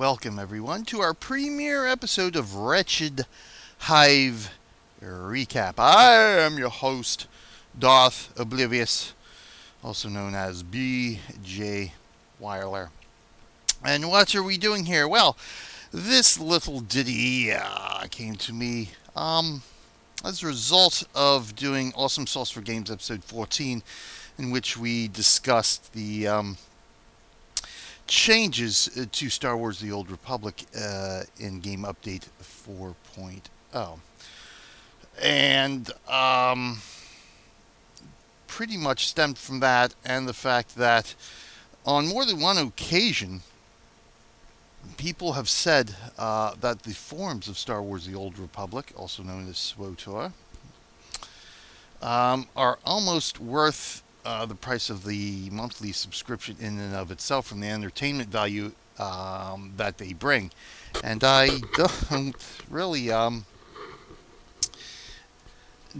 welcome everyone to our premiere episode of Wretched Hive Recap. I am your host, Darth Oblivious, also known as BJ Weiler. And what are we doing here? Well, this little ditty came to me as a result of doing Awesome Sauce for Games episode 14, in which we discussed the changes to Star Wars The Old Republic in Game Update 4.0. And pretty much stemmed from that and the fact that on more than one occasion, people have said that the forums of Star Wars The Old Republic, also known as SWTOR, are almost worth the price of the monthly subscription in and of itself from the entertainment value that they bring. And I don't really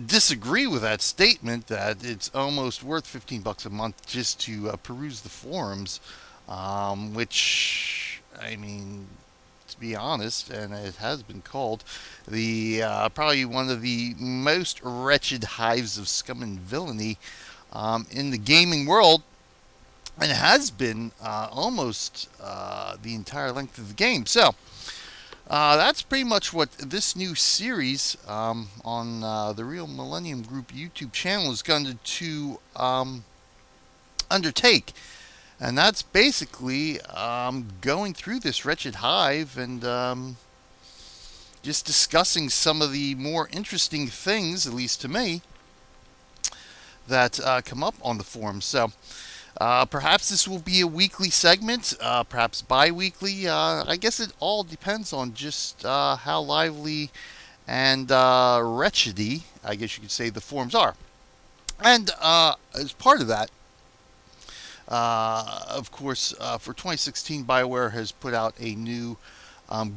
disagree with that statement that it's almost worth $15 a month just to peruse the forums, which, I mean, to be honest, and it has been called the probably one of the most wretched hives of scum and villainy in the gaming world, and it has been almost the entire length of the game. So that's pretty much what this new series on the Real Millennium Group YouTube channel is going to undertake. And that's basically going through this Wretched Hive and just discussing some of the more interesting things, at least to me, that come up on the forums. So perhaps this will be a weekly segment, perhaps bi-weekly. I guess it all depends on just how lively and wretchedy, I guess you could say, the forums are. And as part of that, of course, for 2016, BioWare has put out a new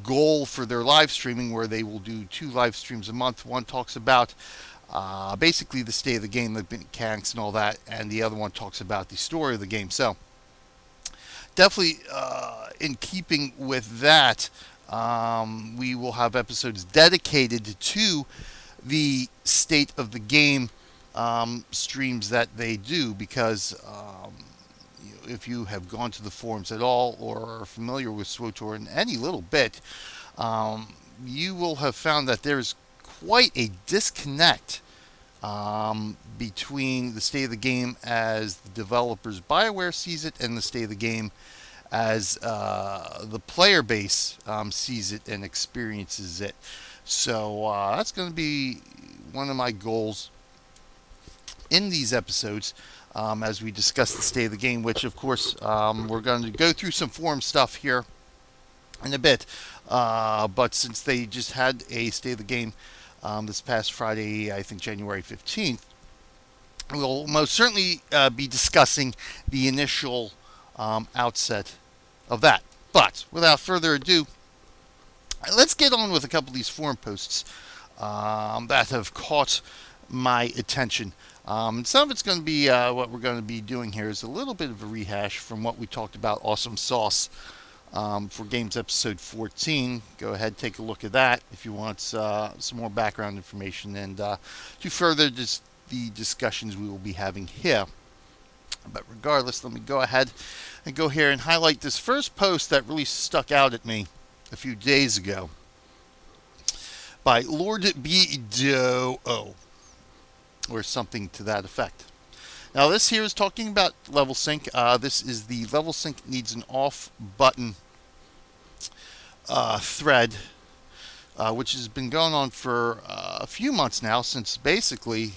goal for their live streaming, where they will do 2 live streams a month. One talks about basically the state of the game, the mechanics and all that, and the other one talks about the story of the game. So definitely in keeping with that, we will have episodes dedicated to the state of the game streams that they do, because if you have gone to the forums at all or are familiar with SWTOR in any little bit, you will have found that there's quite a disconnect between the state of the game as the developers BioWare sees it and the state of the game as the player base sees it and experiences it. So that's going to be one of my goals in these episodes, as we discuss the state of the game, which of course we're going to go through some forum stuff here in a bit. But since they just had a state of the game this past Friday, I think January 15th, we'll most certainly be discussing the initial outset of that. But without further ado, let's get on with a couple of these forum posts that have caught my attention. Some of it's going to be what we're going to be doing here is a little bit of a rehash from what we talked about Awesome Sauce for Games episode 14. Go ahead, take a look at that if you want some more background information and to further the discussions we will be having here. But regardless, let me go ahead and go here and highlight this first post that really stuck out at me a few days ago by Lord BDO, or something to that effect. Now this here is talking about level sync. This is the level sync needs an off button thread, which has been going on for a few months now, since basically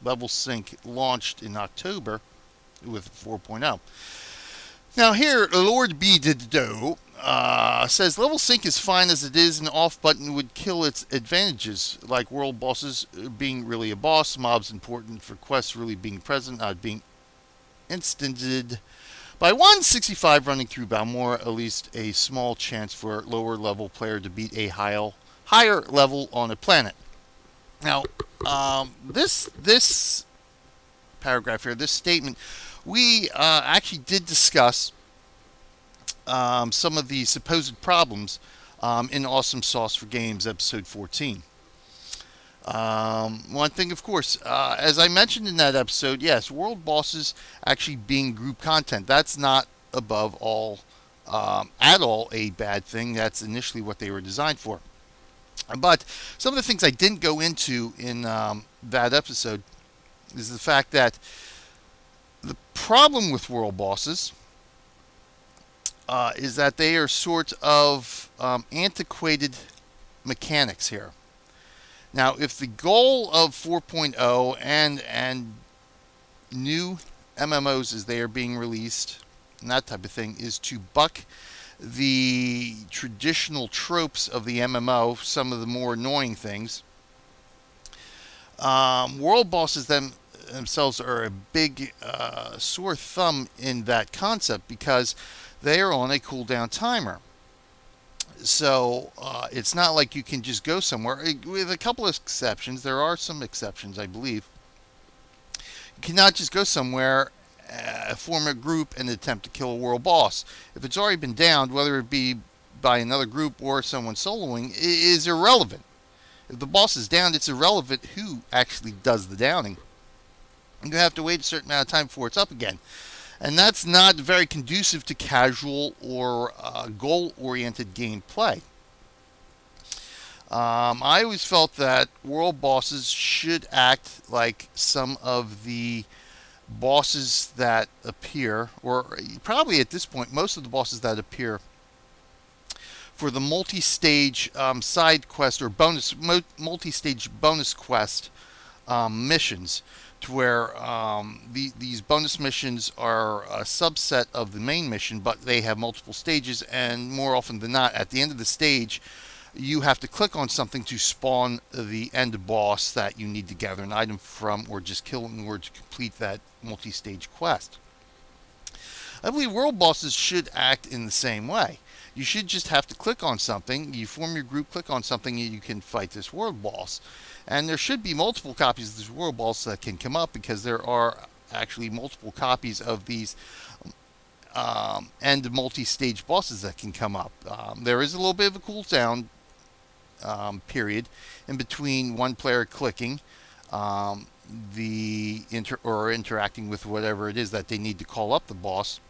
level sync launched in October with 4.0. Now here, Lord B. Dido says level sync is fine as it is. An off button would kill its advantages, like world bosses being really a boss, mobs important for quests really being present, not being instanted by 165 running through Balmora, at least a small chance for a lower level player to beat a higher level on a planet. Now, this paragraph here, this statement, we actually did discuss some of the supposed problems in Awesome Sauce for Games, episode 14. One thing, of course, as I mentioned in that episode, yes, world bosses actually being group content. That's not above all, at all, a bad thing. That's initially what they were designed for. But some of the things I didn't go into in that episode is the fact that the problem with world bosses is that they are sort of antiquated mechanics here. Now, if the goal of 4.0 and new MMOs as they are being released and that type of thing is to buck the traditional tropes of the MMO, some of the more annoying things, world bosses themselves are a big sore thumb in that concept because they are on a cooldown timer. So it's not like you can just go somewhere. With a couple of exceptions, there are some exceptions, I believe. You cannot just go somewhere, form a group, and attempt to kill a world boss. If it's already been downed, whether it be by another group or someone soloing, is irrelevant. If the boss is downed, it's irrelevant who actually does the downing. You have to wait a certain amount of time before it's up again. And that's not very conducive to casual or goal-oriented gameplay. I always felt that world bosses should act like some of the bosses that appear, or probably at this point, most of the bosses that appear for the multi-stage side quest or multi-stage bonus quest missions, to where these bonus missions are a subset of the main mission, but they have multiple stages, and more often than not, at the end of the stage, you have to click on something to spawn the end boss that you need to gather an item from or just kill in order to complete that multi-stage quest. I believe world bosses should act in the same way. You should just have to click on something, you form your group, click on something, and you can fight this world boss. And there should be multiple copies of this world boss that can come up, because there are actually multiple copies of these end multi-stage bosses that can come up. There is a little bit of a cooldown period in between one player clicking interacting with whatever it is that they need to call up the boss,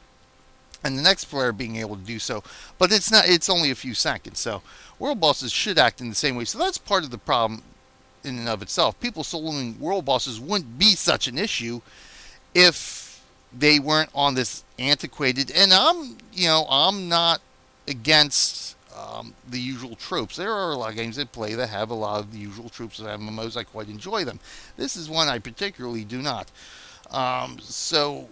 and the next player being able to do so. But it's only a few seconds. So world bosses should act in the same way. So that's part of the problem in and of itself. People soloing world bosses wouldn't be such an issue if they weren't on this antiquated, and I'm not against the usual tropes. There are a lot of games that play that have a lot of the usual tropes of MMOs. I quite enjoy them. This is one I particularly do not. So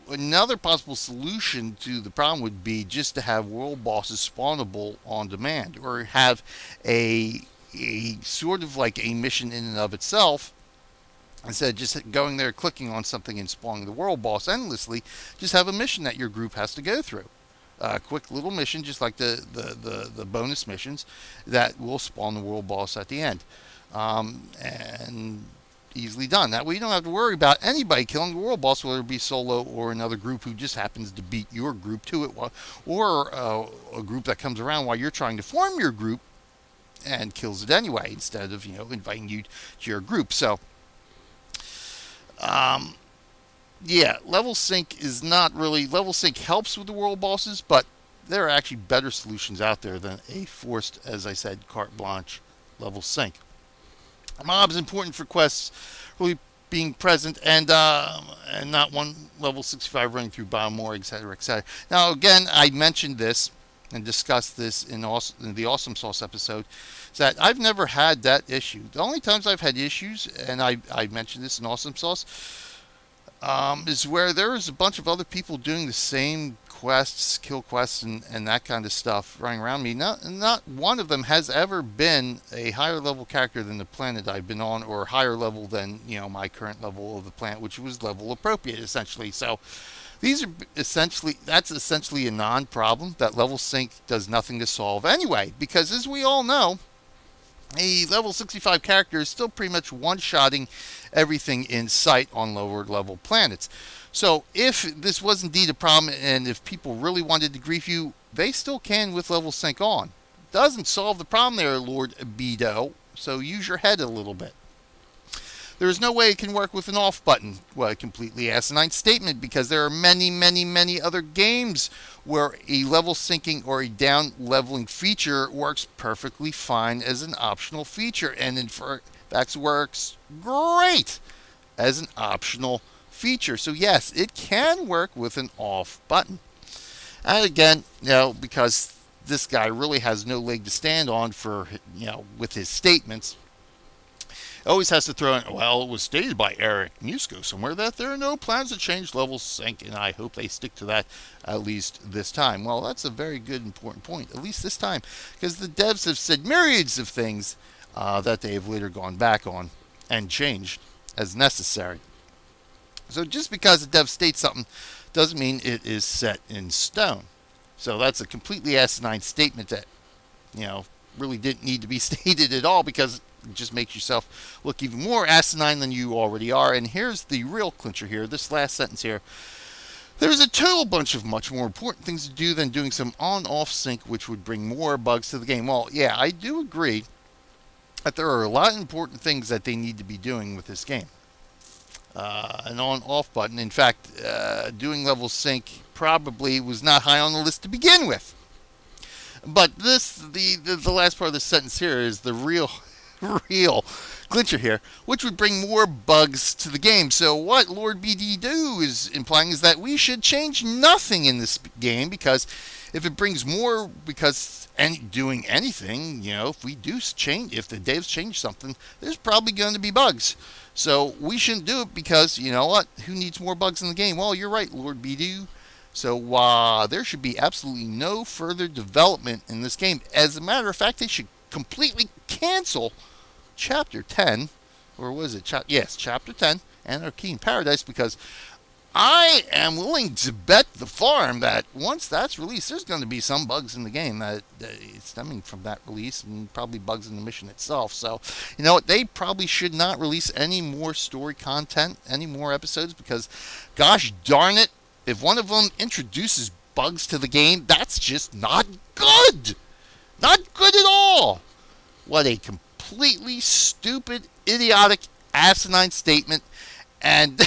another possible solution to the problem would be just to have world bosses spawnable on demand, or have a sort of like a mission in and of itself. Instead of just going there, clicking on something and spawning the world boss endlessly, just have a mission that your group has to go through. A quick little mission, just like the bonus missions, that will spawn the world boss at the end. And easily done. That way you don't have to worry about anybody killing the world boss, whether it be solo or another group who just happens to beat your group to it, or a group that comes around while you're trying to form your group and kills it anyway, instead of inviting you to your group. So level sync is not really, level sync helps with the world bosses, but there are actually better solutions out there than a forced, as I said, carte blanche level sync. Mobs important for quests really being present, and not one level 65 running through Biomore, etc., etc. Now again, I mentioned this and discussed this in the Awesome Sauce episode, is that I've never had that issue. The only times I've had issues, and I mentioned this in Awesome Sauce, is where there is a bunch of other people doing the same quests, kill quests, and that kind of stuff running around me. Not one of them has ever been a higher level character than the planet I've been on, or higher level than my current level of the planet, which was level appropriate essentially. So that's essentially a non-problem that level sync does nothing to solve anyway, because as we all know, a level 65 character is still pretty much one-shotting everything in sight on lower level planets. So if this was indeed a problem and if people really wanted to grief you, they still can with level sync on. Doesn't solve the problem there, Lord Beto, so use your head a little bit. There is no way it can work with an off button. Well, a completely asinine statement, because there are many, many, many other games where a level syncing or a down leveling feature works perfectly fine as an optional feature, and in fact works great as an optional feature. So yes, it can work with an off button. And again, because this guy really has no leg to stand on for, with his statements, always has to throw in, well, it was stated by Eric Musco somewhere that there are no plans to change level sync, and I hope they stick to that at least this time. Well, that's a very good, important point, at least this time, because the devs have said myriads of things that they have later gone back on and changed as necessary. So just because the dev states something doesn't mean it is set in stone. So that's a completely asinine statement that, really didn't need to be stated at all, because it just makes yourself look even more asinine than you already are. And here's the real clincher here, this last sentence here. There's a total bunch of much more important things to do than doing some on-off sync, which would bring more bugs to the game. Well, yeah, I do agree that there are a lot of important things that they need to be doing with this game. An on-off button. In fact, doing level sync probably was not high on the list to begin with. But the last part of the sentence here is the real clincher here, which would bring more bugs to the game. So what Lord BD is implying is that we should change nothing in this game, because if it brings more, doing anything, if we do change, if the devs change something, there's probably going to be bugs. So we shouldn't do it, because you know what? Who needs more bugs in the game? Well, you're right, Lord BD. So there should be absolutely no further development in this game. As a matter of fact, they should completely cancel Chapter 10, or was it? Chapter 10, Anarchy in Paradise, because I am willing to bet the farm that once that's released, there's going to be some bugs in the game that stemming from that release, and probably bugs in the mission itself. So, they probably should not release any more story content, any more episodes, because, gosh darn it, if one of them introduces bugs to the game, that's just not good. Not good at all. What a completely stupid, idiotic, asinine statement. And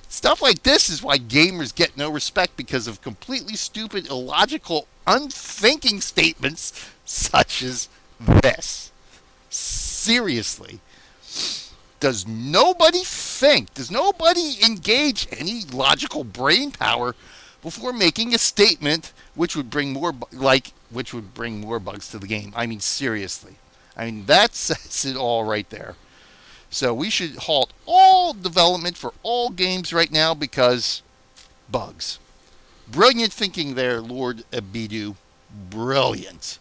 stuff like this is why gamers get no respect, because of completely stupid, illogical, unthinking statements such as this. Seriously. Does nobody think? Does nobody engage any logical brain power before making a statement which would bring more bugs to the game? I mean, seriously. That says it all right there. So we should halt all development for all games right now, because bugs. Brilliant thinking there, Lord Abidu. Brilliant.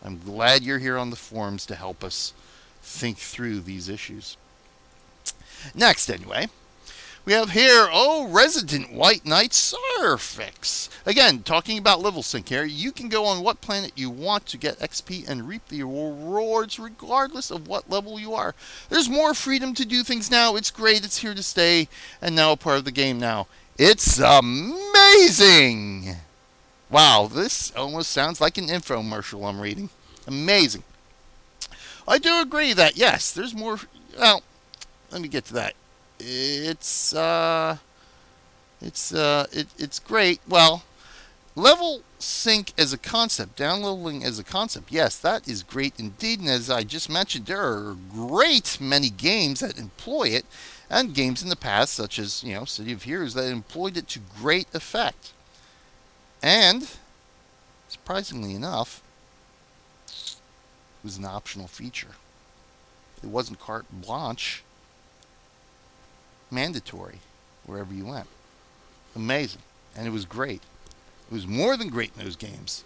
I'm glad you're here on the forums to help us think through these issues. Next, anyway, we have here, Resident White Knight Surfix. Again, talking about level sync here, you can go on what planet you want to get XP and reap the rewards regardless of what level you are. There's more freedom to do things now. It's great. It's here to stay, and now a part of the game now. It's amazing. Wow, this almost sounds like an infomercial I'm reading. Amazing. I do agree that, yes, there's more. Well, let me get to that. It's great. Well, level sync as a concept, downloading as a concept, yes, that is great indeed. And as I just mentioned, there are great many games that employ it, and games in the past, such as City of Heroes, that employed it to great effect. And surprisingly enough, it was an optional feature. It wasn't carte blanche. Mandatory wherever you went. Amazing. And it was great. It was more than great in those games.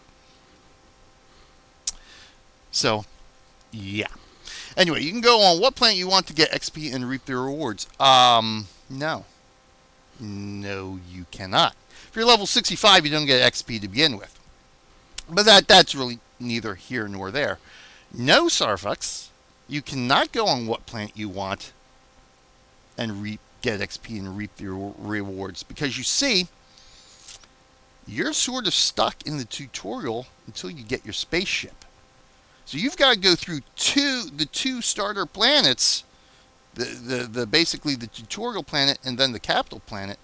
So, yeah. Anyway, you can go on what planet you want to get XP and reap the rewards. No. No, you cannot. If you're level 65, you don't get XP to begin with. But that's really neither here nor there. No, Sarfux, you cannot go on what planet you want and get XP and reap the rewards. Because you see, you're sort of stuck in the tutorial until you get your spaceship. So you've got to go through the two starter planets, the basically the tutorial planet and then the capital planet,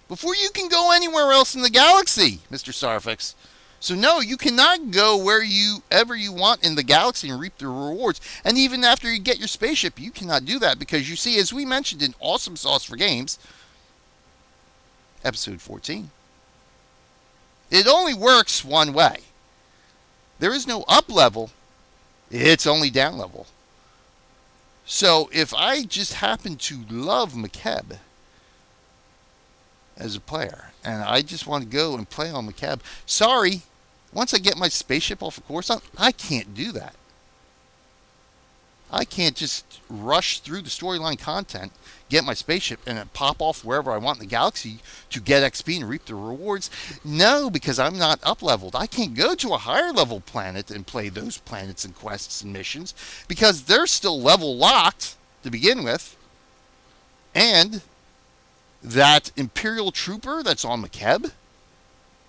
before you can go anywhere else in the galaxy, Mr. Sarfix. So no, you cannot go wherever you want in the galaxy and reap the rewards. And even after you get your spaceship, you cannot do that because you see, as we mentioned in Awesome Sauce for Games, episode 14, it only works one way. There is no up level, it's only down level. So if I just happen to love McKeb as a player, and I just want to go and play on McKeb, sorry, once I get my spaceship off of Coruscant, I can't do that. I can't just rush through the storyline content, get my spaceship, and then pop off wherever I want in the galaxy to get XP and reap the rewards. No, because I'm not up-leveled. I can't go to a higher-level planet and play those planets and quests and missions because they're still level-locked to begin with. And that Imperial Trooper that's on McKeb,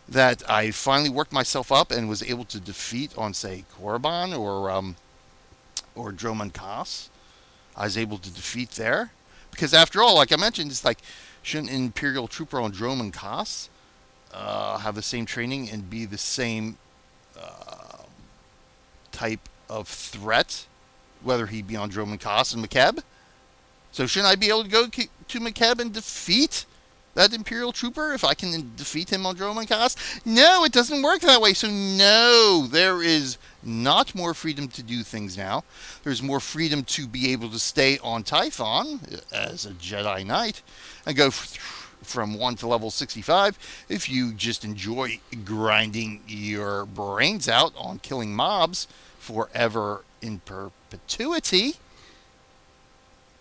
that I finally worked myself up and was able to defeat on, say, Korriban or Dromund Kaas, I was able to defeat there. Because after all, like I mentioned, it's like, shouldn't an Imperial Trooper on Dromund Kaas have the same training and be the same type of threat, whether he be on Dromund Kaas and McKeb? So shouldn't I be able to go to McKeb and defeat that Imperial Trooper if I can defeat him on Dromund Kaas? No, it doesn't work that way. So no, there is not more freedom to do things now. There's more freedom to be able to stay on Tython as a Jedi Knight and go from 1 to level 65 if you just enjoy grinding your brains out on killing mobs forever in perpetuity.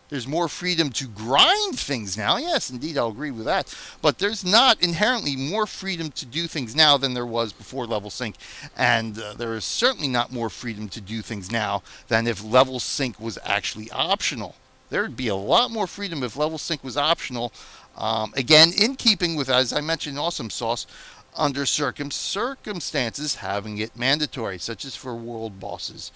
There's more freedom to grind things now. Yes, indeed, I'll agree with that. But there's not inherently more freedom to do things now than there was before level sync. And there is certainly not more freedom to do things now than if level sync was actually optional. There would be a lot more freedom if level sync was optional. Again, in keeping with, as I mentioned, Awesome Sauce, under circumstances having it mandatory, such as for world bosses.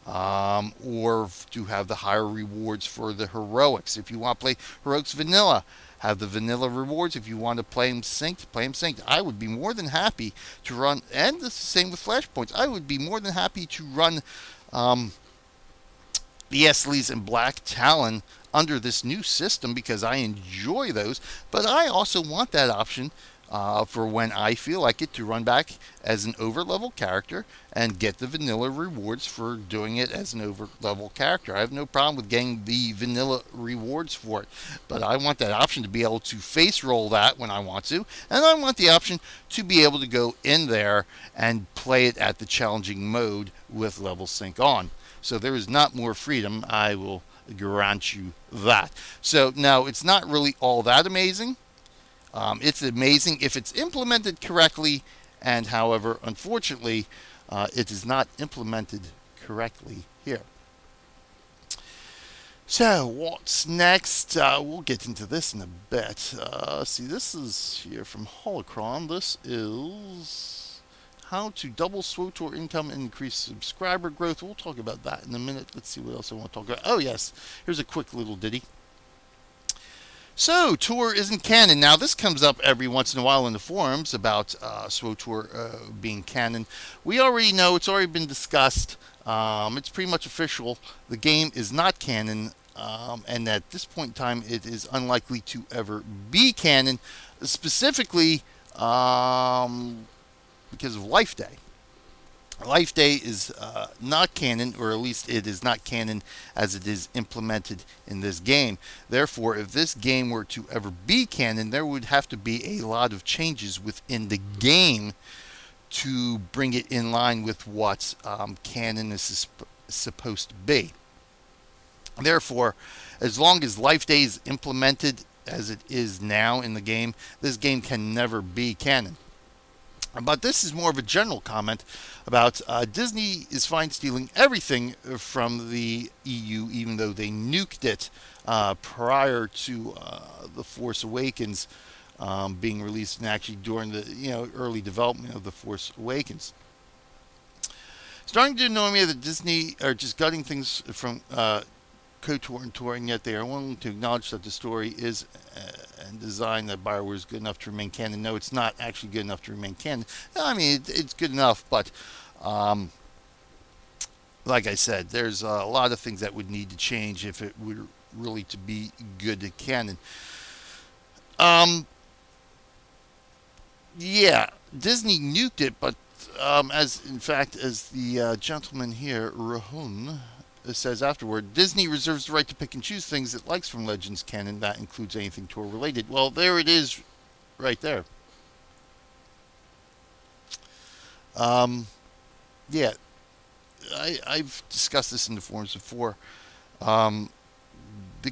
Or to have the higher rewards for the heroics. If you want to play heroics vanilla, have the vanilla rewards. If you want to play them synced, play them synced. I would be more than happy to run, and the same with flashpoints, I would be more than happy to run the Esleys and Black Talon under this new system because I enjoy those, but I also want that option for when I feel like it to run back as an over-level character and get the vanilla rewards for doing it as an over-level character. I have no problem with getting the vanilla rewards for it, but I want that option to be able to face roll that when I want to, and I want the option to be able to go in there and play it at the challenging mode with level sync on. So there is not more freedom, I will grant you that. So now it's not really all that amazing. It's amazing if it's implemented correctly, and however, unfortunately, it is not implemented correctly here. So, what's next? We'll get into this in a bit. See, this is here from Holocron. This is how to double SWTOR income and increase subscriber growth. We'll talk about that in a minute. Let's see what else I want to talk about. Oh, yes. Here's a quick little ditty. So, TOR isn't canon. Now, this comes up every once in a while in the forums about SWTOR being canon. We already know, it's already been discussed. It's pretty much official. The game is not canon, and at this point in time, it is unlikely to ever be canon, specifically because of Life Day. Life Day is not canon, or at least it is not canon as it is implemented in this game. Therefore, if this game were to ever be canon, there would have to be a lot of changes within the game to bring it in line with what canon is supposed to be. Therefore, as long as Life Day is implemented as it is now in the game, this game can never be canon. But this is more of a general comment about Disney is fine stealing everything from the EU, even though they nuked it prior to the Force Awakens being released, and actually during the early development of the Force Awakens. Starting to annoy me that Disney are just gutting things from KOTOR and TOR, and yet they are willing to acknowledge that the story is and design that Bioware is good enough to remain canon. No, it's not actually good enough to remain canon. I mean, it's good enough, but like I said, there's a lot of things that would need to change if it were really to be good to canon. Yeah, Disney nuked it, but as the gentleman here, Rahun, says afterward, Disney reserves the right to pick and choose things it likes from Legends canon. That includes anything Tor related. Well, there it is, right there. Yeah, I've discussed this in the forums before. The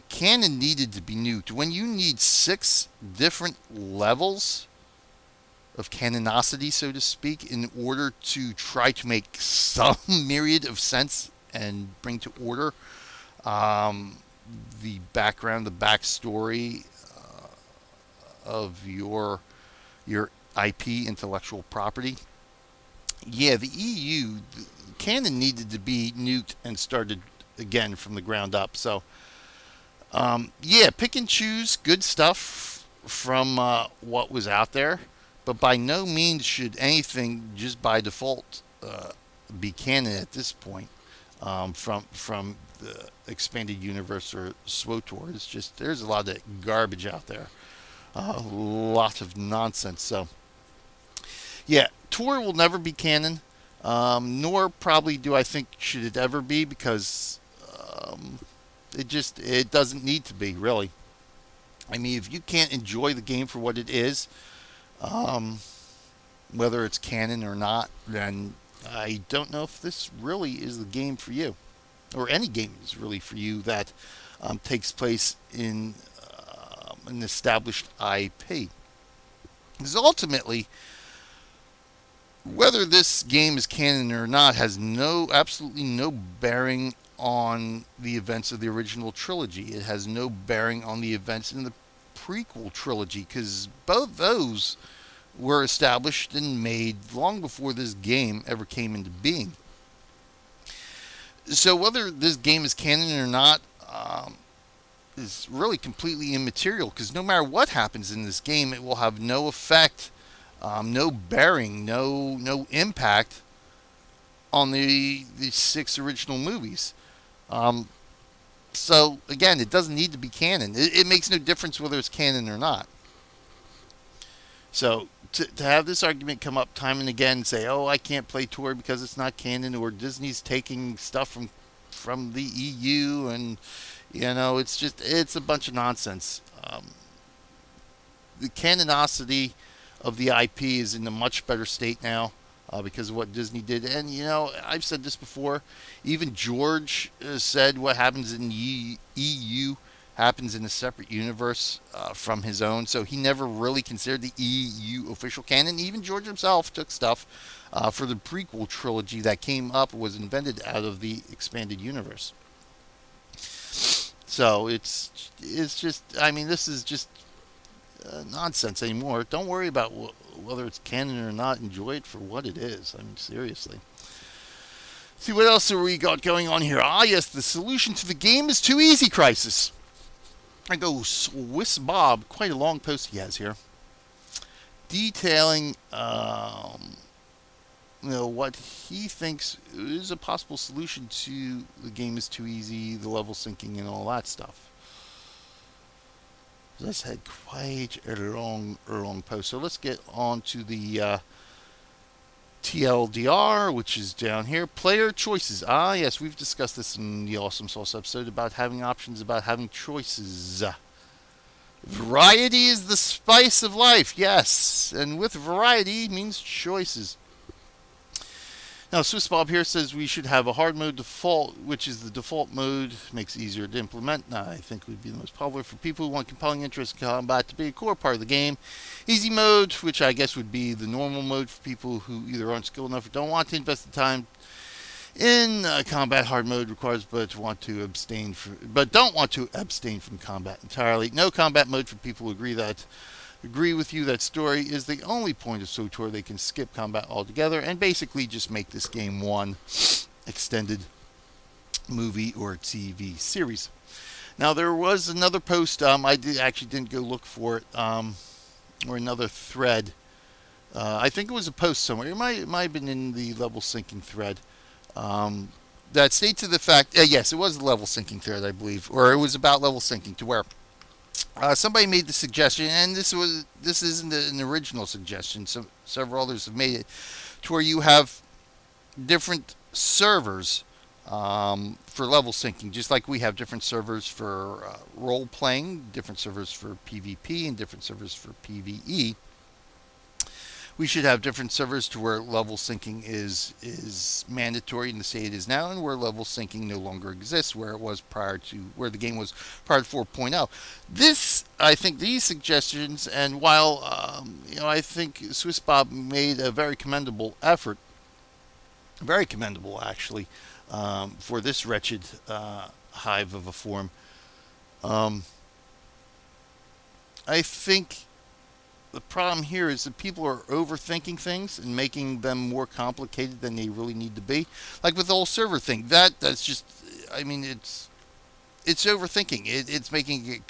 canon needed to be nuked. When you need 6 different levels of canonicity, so to speak, in order to try to make some myriad of sense and bring to order the background, the backstory of your IP, intellectual property. Yeah, the EU the canon needed to be nuked and started again from the ground up. So, yeah, pick and choose good stuff from what was out there, but by no means should anything just by default be canon at this point. From the expanded universe or SWTOR. It's just there's a lot of garbage out there, a lot of nonsense. So yeah, Tor will never be canon, nor probably do I think should it ever be, because it doesn't need to be, really. I mean, if you can't enjoy the game for what it is, whether it's canon or not, then I don't know if this really is the game for you, or any game is really for you that takes place in an established IP. Because ultimately, whether this game is canon or not has absolutely no bearing on the events of the original trilogy. It has no bearing on the events in the prequel trilogy, because both those were established and made long before this game ever came into being. So whether this game is canon or not is really completely immaterial, because no matter what happens in this game, it will have no effect, no bearing, no impact on the 6 original movies. So again, it doesn't need to be canon. It makes no difference whether it's canon or not. So to have this argument come up time and again and say, oh, I can't play Tor because it's not canon, or Disney's taking stuff from the EU, and it's a bunch of nonsense. The canonicity of the IP is in a much better state now because of what Disney did. And I've said this before. Even George said what happens in the EU happens in a separate universe from his own. So he never really considered the EU official canon. Even George himself took stuff for the prequel trilogy that came up, was invented out of the expanded universe. So it's just, I mean, this is just nonsense anymore. Don't worry about whether it's canon or not. Enjoy it for what it is. I mean, seriously. See, what else have we got going on here? Ah, yes, the solution to the game is too easy crisis. I go Swiss Bob, quite a long post he has here, detailing what he thinks is a possible solution to the game is too easy, the level syncing, and all that stuff. This had quite a long post. So let's get on to the TLDR, which is down here. Player choices. Ah, yes, we've discussed this in the Awesome Sauce episode about having options, about having choices. Variety is the spice of life, yes. And with variety means choices. Now, Swiss Bob here says we should have a hard mode default, which is the default mode, makes it easier to implement. I think would be the most popular for people who want compelling interest in combat to be a core part of the game. Easy mode, which I guess would be the normal mode for people who either aren't skilled enough or don't want to invest the time in combat. Hard mode requires but don't want to abstain from combat entirely. No combat mode for people who agree with you that story is the only point of SWTOR. They can skip combat altogether and basically just make this game one extended movie or TV series. Now, there was another post. I didn't go look for it, or another thread. I think it was a post somewhere. It might have been in the level syncing thread. That states to the fact, yes, it was the level syncing thread, I believe, or it was about level syncing, to where somebody made the suggestion, and this isn't an original suggestion. So several others have made it, to where you have different servers for level syncing, just like we have different servers for role playing, different servers for PvP, and different servers for PvE. We should have different servers to where level syncing is mandatory in the state it is now, and where level syncing no longer exists, where the game was prior to 4.0. I think these suggestions, and while I think Swiss Bob made a very commendable effort, very commendable actually, for this wretched hive of a form. I think the problem here is that people are overthinking things and making them more complicated than they really need to be. Like with the whole server thing, that's just, it's overthinking. It's making it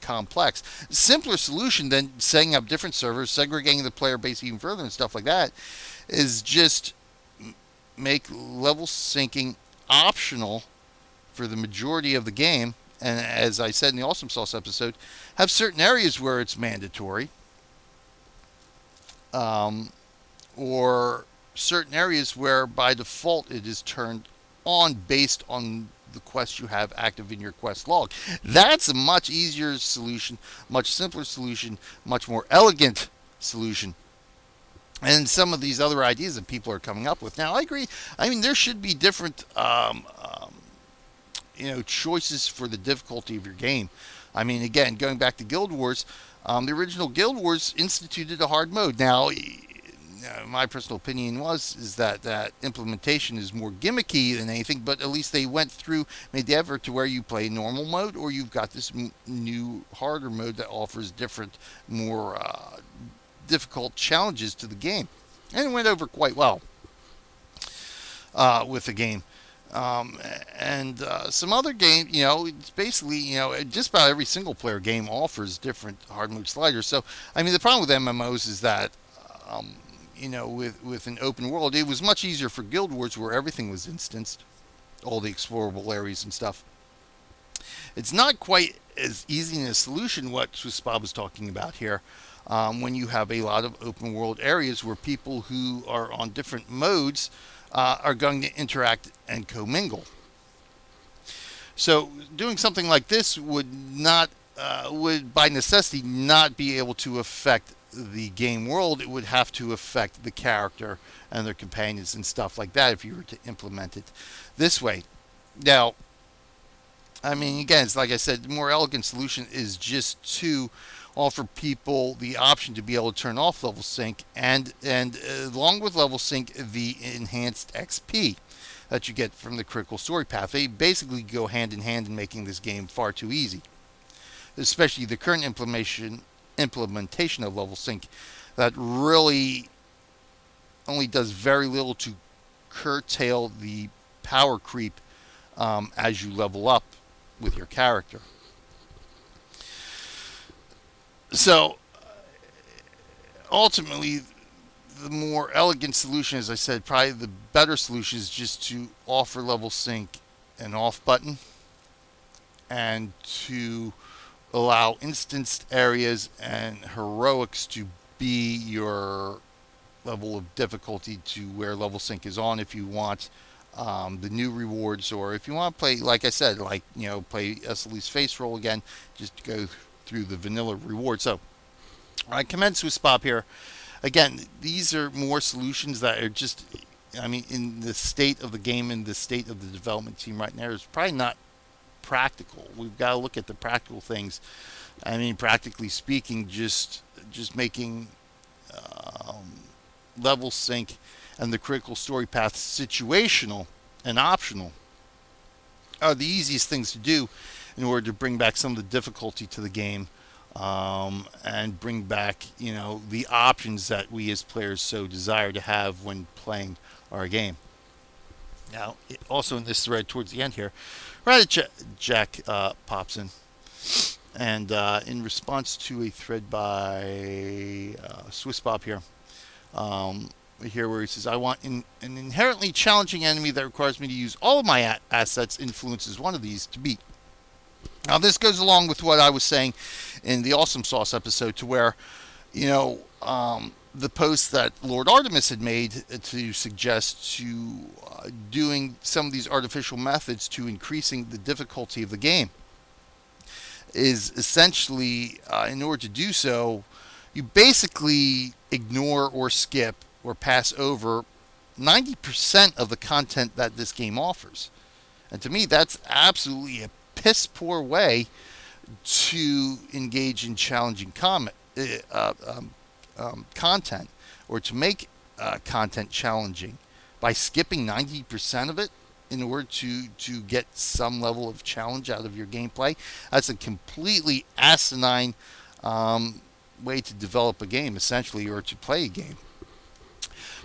complex. Simpler solution than setting up different servers, segregating the player base even further and stuff like that, is just make level syncing optional for the majority of the game. And as I said in the Awesome Sauce episode, have certain areas where it's mandatory. Or certain areas where by default it is turned on based on the quest you have active in your quest log. That's a much easier solution, much simpler solution, much more elegant solution. And some of these other ideas that people are coming up with. Now, I agree. There should be different choices for the difficulty of your game. Again, going back to Guild Wars, the original Guild Wars instituted a hard mode. Now, my personal opinion is that implementation is more gimmicky than anything, but at least they went through, made the effort to where you play normal mode, or you've got this new harder mode that offers different, more difficult challenges to the game. And it went over quite well with the game. Some other game, it's basically, just about every single player game offers different hard mode sliders. So, the problem with MMOs is that, with an open world, it was much easier for Guild Wars where everything was instanced, all the explorable areas and stuff. It's not quite as easy in a solution what Swiss Bob was talking about here, when you have a lot of open world areas where people who are on different modes are going to interact and commingle. So doing something like this would by necessity not be able to affect the game world. It would have to affect the character and their companions and stuff like that if you were to implement it this way. Now, again, it's like I said, the more elegant solution is just to offer people the option to be able to turn off level sync and along with level sync, the enhanced XP that you get from the critical story path. They basically go hand in hand in making this game far too easy. Especially the current implementation of level sync that really only does very little to curtail the power creep as you level up with your character. So, ultimately, the more elegant solution, as I said, probably the better solution is just to offer level sync an off button and to allow instanced areas and heroics to be your level of difficulty to where level sync is on if you want the new rewards, or if you want to play, like I said, play SLE's face roll again, just go through the vanilla reward. So I commend Swiss Bob here. Again, these are more solutions that are just I mean, in the state of the game and the state of the development team right now, is probably not practical. We've got to look at the practical things. I mean, practically speaking, just making um, level sync and the critical story path situational and optional are the easiest things to do in order to bring back some of the difficulty to the game, and bring back, the options that we as players so desire to have when playing our game. Now, also in this thread towards the end here, Reddit Jack pops in, and in response to a thread by Swiss Bob here, where he says, I want an inherently challenging enemy that requires me to use all of my assets, influences one of these to beat. Now, this goes along with what I was saying in the Awesome Sauce episode, to where, the post that Lord Artemis had made to suggest to doing some of these artificial methods to increasing the difficulty of the game is essentially, in order to do so, you basically ignore or skip or pass over 90% of the content that this game offers. And to me, that's absolutely a piss poor way to engage in challenging content, or to make content challenging by skipping 90% of it in order to get some level of challenge out of your gameplay. That's a completely asinine way to develop a game, essentially, or to play a game.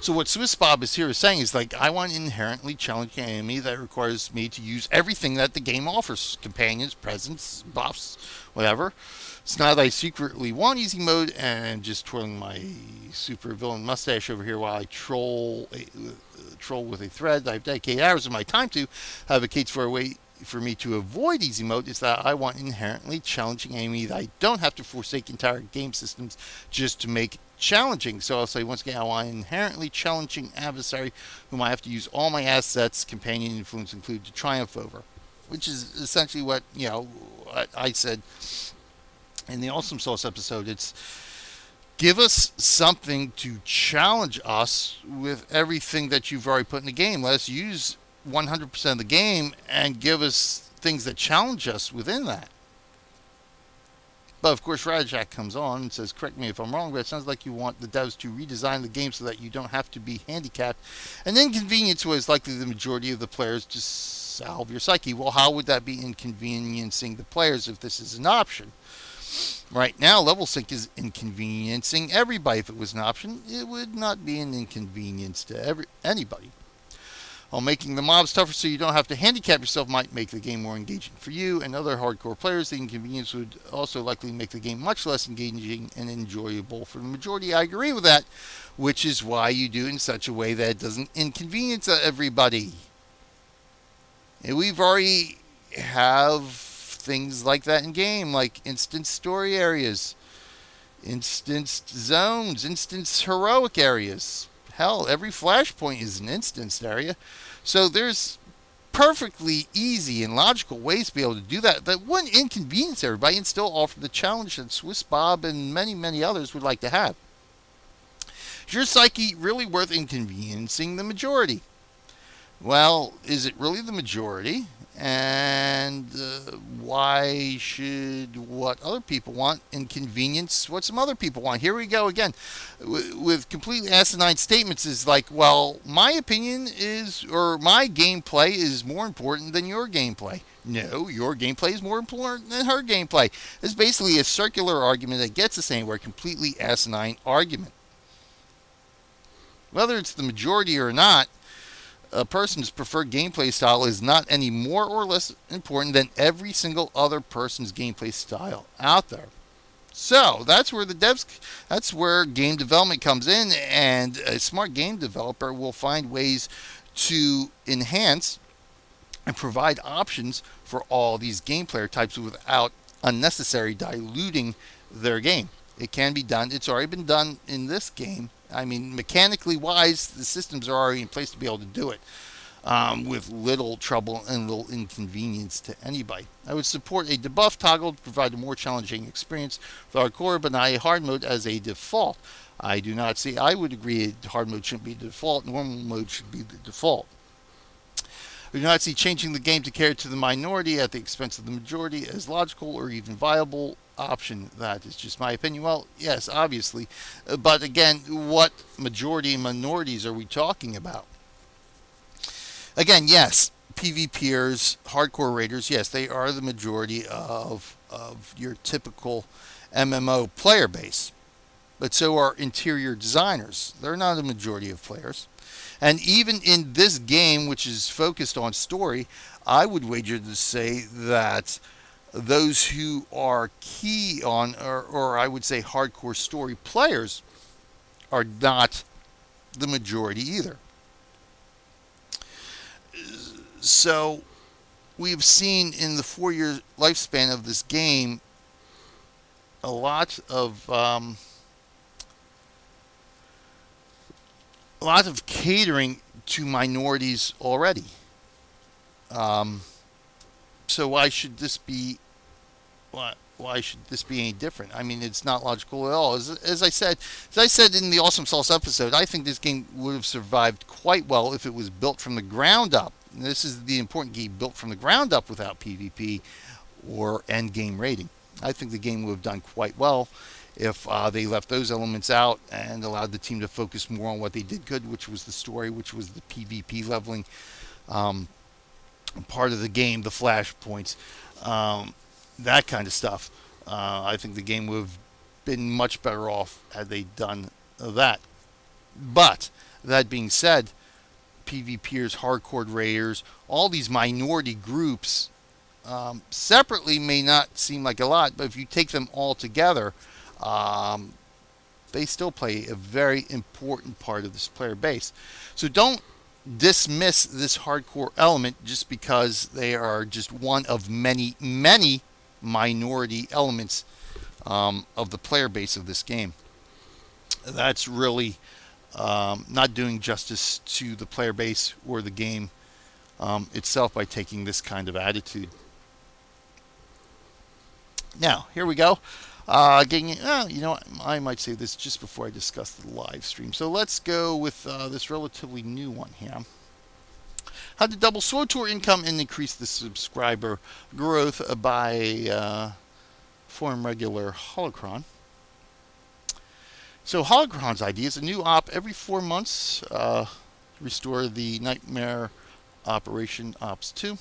So what Swiss Bob is here is saying is, like, I want an inherently challenging enemy that requires me to use everything that the game offers. Companions, presents, buffs, whatever. It's not that I secretly want easy mode and just twirling my super villain mustache over here while I troll with a thread I've dedicated hours of my time to advocates for a way for me to avoid easy mode. Is that I want an inherently challenging enemy that I don't have to forsake entire game systems just to make challenging. So I'll say once again, I want an inherently challenging adversary whom I have to use all my assets, companion influence included, to triumph over, which is essentially what I said in the Awesome Sauce episode. It's give us something to challenge us with everything that you've already put in the game. Let us use 100% of the game and give us things that challenge us within that. But of course, Rajak comes on and says, correct me if I'm wrong, but it sounds like you want the devs to redesign the game so that you don't have to be handicapped. And inconvenience was likely the majority of the players to salve your psyche. Well, how would that be inconveniencing the players if this is an option? Right now, level sync is inconveniencing everybody. If it was an option, it would not be an inconvenience to anybody. While making the mobs tougher so you don't have to handicap yourself might make the game more engaging for you and other hardcore players, the inconvenience would also likely make the game much less engaging and enjoyable for the majority. I agree with that, which is why you do it in such a way that it doesn't inconvenience everybody. And we've already have things like that in game, like instance story areas, instance zones, instance heroic areas. Hell, every flashpoint is an instanced area. So there's perfectly easy and logical ways to be able to do that wouldn't inconvenience everybody and still offer the challenge that Swiss Bob and many, many others would like to have. Is your psyche really worth inconveniencing the majority? Well, is it really the majority? And why should what other people want inconvenience what some other people want? Here we go again with completely asinine statements. Is like, well, my opinion is, or my gameplay is more important than your gameplay. No, your gameplay is more important than her gameplay. It's basically a circular argument that gets us anywhere. Completely asinine argument. Whether it's the majority or not, a person's preferred gameplay style is not any more or less important than every single other person's gameplay style out there. So that's where game development comes in, and a smart game developer will find ways to enhance and provide options for all these game player types without unnecessary diluting their game. It can be done. It's already been done in this game. I mean, mechanically wise, the systems are already in place to be able to do it with little trouble and little inconvenience to anybody. I would support a debuff toggle to provide a more challenging experience for hardcore, but not a hard mode as a default. I do not see. I would agree hard mode shouldn't be the default. Normal mode should be the default. We do not see changing the game to cater to the minority at the expense of the majority as logical or even viable option. That is just my opinion. Well, yes, obviously. But again, what majority and minorities are we talking about? Again, yes, PvPers, hardcore raiders, yes, they are the majority of your typical MMO player base. But so are interior designers. They're not a majority of players. And even in this game, which is focused on story, I would wager to say that those who are key on, or I would say hardcore story players, are not the majority either. So we've seen in the 4-year lifespan of this game a lot of catering to minorities already. So why should this be? Why should this be any different? I mean, it's not logical at all. As I said in the Awesome Sauce episode, I think this game would have survived quite well if it was built from the ground up. And this is the important key: built from the ground up without PvP or end game rating. I think the game would have done quite well if they left those elements out and allowed the team to focus more on what they did good, which was the story, which was the PvP leveling part of the game, the flashpoints, that kind of stuff. I think the game would have been much better off had they done that. But that being said, PvPers, hardcore raiders, all these minority groups separately may not seem like a lot, but if you take them all together, they still play a very important part of this player base. So don't dismiss this hardcore element just because they are just one of many, many minority elements of the player base of this game. That's really not doing justice to the player base or the game itself by taking this kind of attitude. Now, here we go. You know what? I might say this just before I discuss the live stream. So let's go with this relatively new one here. How to double SWTOR income and increase the subscriber growth by form regular holocron. So holocron's idea is a new op every 4 months. Restore the Nightmare Operation Ops 2.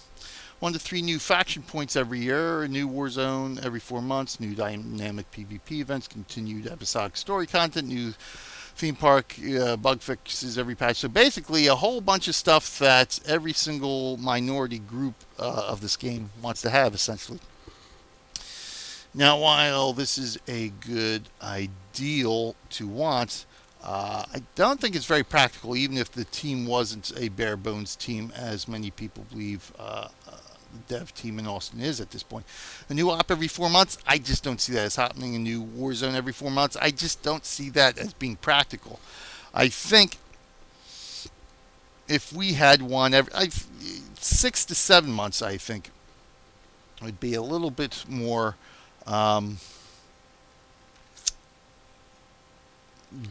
1 to 3 new faction points every year, a new war zone every 4 months, new dynamic PvP events, continued episodic story content, new theme park bug fixes every patch. So basically a whole bunch of stuff that every single minority group of this game wants to have, essentially. Now, while this is a good ideal to want, I don't think it's very practical, even if the team wasn't a bare bones team, as many people believe the dev team in Austin is at this point. A new op every 4 months, I just don't see that as happening. A new war zone every 4 months, I just don't see that as being practical. I think if we had one every 6 to 7 months, I think would be a little bit more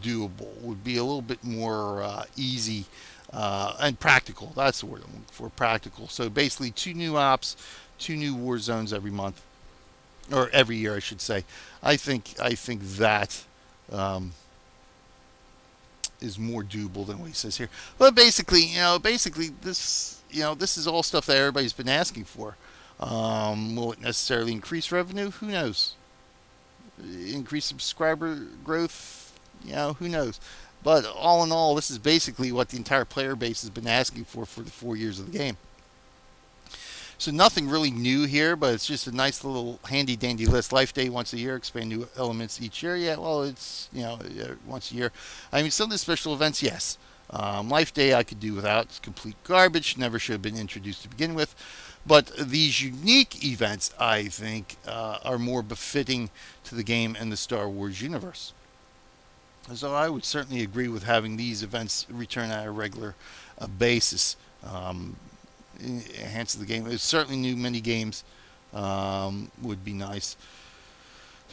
doable, would be a little bit more easy and practical. That's the word I'm looking for, practical. So basically 2 new ops, 2 new war zones every month, or every year, I should say. I think that is more doable than what he says here. But basically this is all stuff that everybody's been asking for. Will it necessarily increase revenue? Who knows? Increase subscriber growth? Who knows? But all in all, this is basically what the entire player base has been asking for the 4 years of the game. So nothing really new here, but it's just a nice little handy-dandy list. Life Day once a year, expand new elements each year. Yeah, well, it's, once a year. I mean, some of the special events, yes. Life Day I could do without. It's complete garbage. Never should have been introduced to begin with. But these unique events, I think, are more befitting to the game and the Star Wars universe. So I would certainly agree with having these events return on a regular basis. Enhance the game. Certainly new mini games would be nice.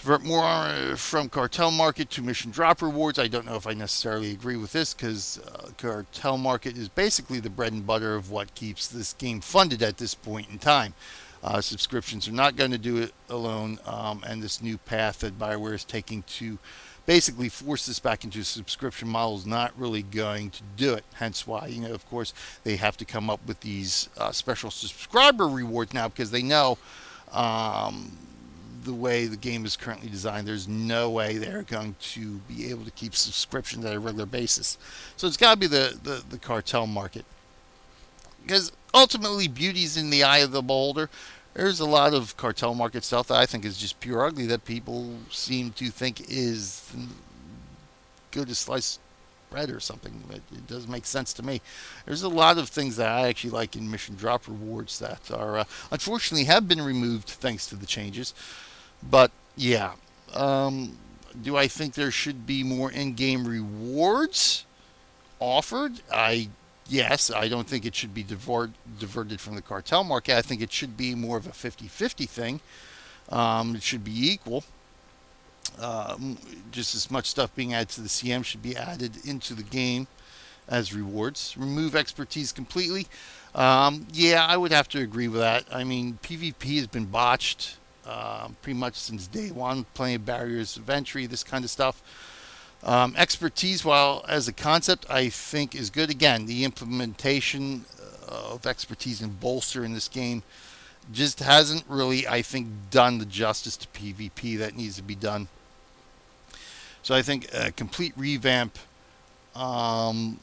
Convert more from cartel market to mission drop rewards. I don't know if I necessarily agree with this, because cartel market is basically the bread and butter of what keeps this game funded at this point in time. Subscriptions are not going to do it alone, and this new path that BioWare is taking to basically force this back into a subscription model is not really going to do it. Hence why, of course, they have to come up with these special subscriber rewards now, because they know the way the game is currently designed, there's no way they're going to be able to keep subscriptions at a regular basis. So it's got to be the cartel market. Because ultimately, beauty's in the eye of the beholder. There's a lot of cartel market stuff that I think is just pure ugly that people seem to think is good as sliced bread or something. It doesn't make sense to me. There's a lot of things that I actually like in mission drop rewards that are unfortunately have been removed thanks to the changes. But yeah, do I think there should be more in-game rewards offered? Yes, I don't think it should be diverted from the cartel market. I think it should be more of a 50-50 thing. It should be equal. Just as much stuff being added to the CM should be added into the game as rewards. Remove expertise completely. Yeah, I would have to agree with that. I mean, PvP has been botched pretty much since day one. Plenty of barriers of entry, this kind of stuff. Expertise, while as a concept, I think is good. Again, the implementation of expertise and bolster in this game just hasn't really, I think, done the justice to PvP that needs to be done. So I think a complete revamp to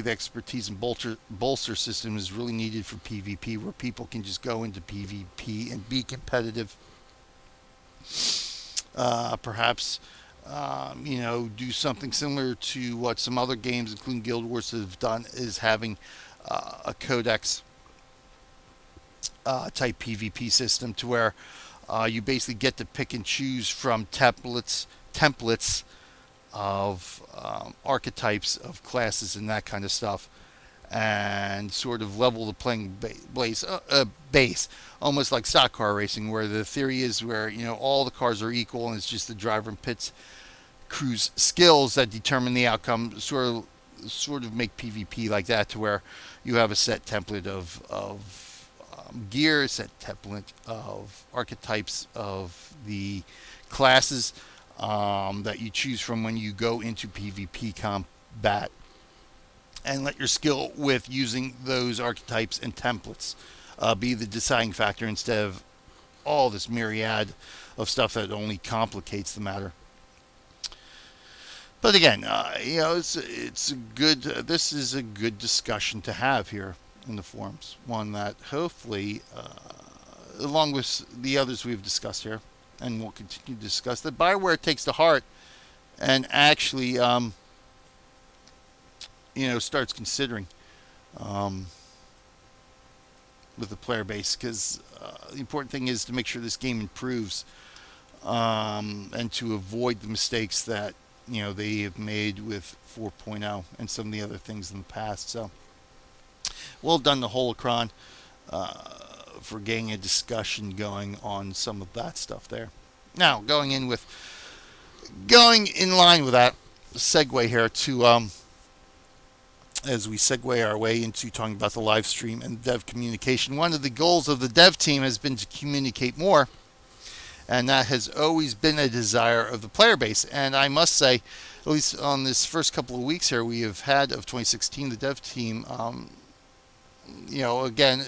the expertise and bolster system is really needed for PvP, where people can just go into PvP and be competitive. Perhaps do something similar to what some other games, including Guild Wars, have done, is having a codex type PvP system, to where you basically get to pick and choose from templates of archetypes of classes and that kind of stuff, and sort of level the playing base, almost like stock car racing, where the theory is where all the cars are equal, and it's just the driver and pit's crew's skills that determine the outcome. Sort of make PvP like that, to where you have a set template of gear, set template of archetypes of the classes that you choose from when you go into PvP combat, and let your skill with using those archetypes and templates be the deciding factor, instead of all this myriad of stuff that only complicates the matter. But again, it's a good. This is a good discussion to have here in the forums. One that hopefully, along with the others we've discussed here, and we'll continue to discuss, that BioWare takes to heart and actually, starts considering with the player base, because the important thing is to make sure this game improves, and to avoid the mistakes that they have made with 4.0 and some of the other things in the past. So, well done, the Holocron, for getting a discussion going on some of that stuff there. Now, going in line with that, segue here to as we segue our way into talking about the live stream and dev communication. One of the goals of the dev team has been to communicate more, and that has always been a desire of the player base. And I must say, at least on this first couple of weeks here we have had of 2016, the dev team, again,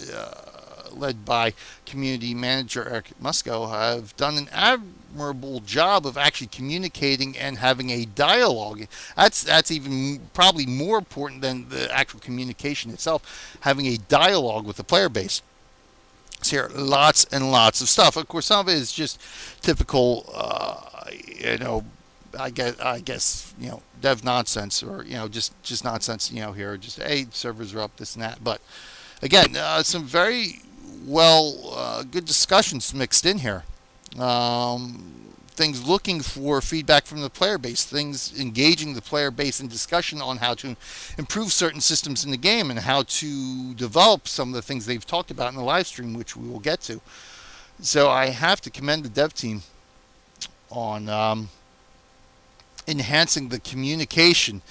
led by community manager Eric Musco, have done an admirable job of actually communicating and having a dialogue. That's even probably more important than the actual communication itself, having a dialogue with the player base. So here, lots and lots of stuff. Of course, some of it is just typical, I guess, dev nonsense, or just nonsense. Here, just hey, servers are up, this and that. But again, some very good discussions mixed in here. Things looking for feedback from the player base, things engaging the player base in discussion on how to improve certain systems in the game, and how to develop some of the things they've talked about in the live stream, which we will get to. So I have to commend the dev team on enhancing the communication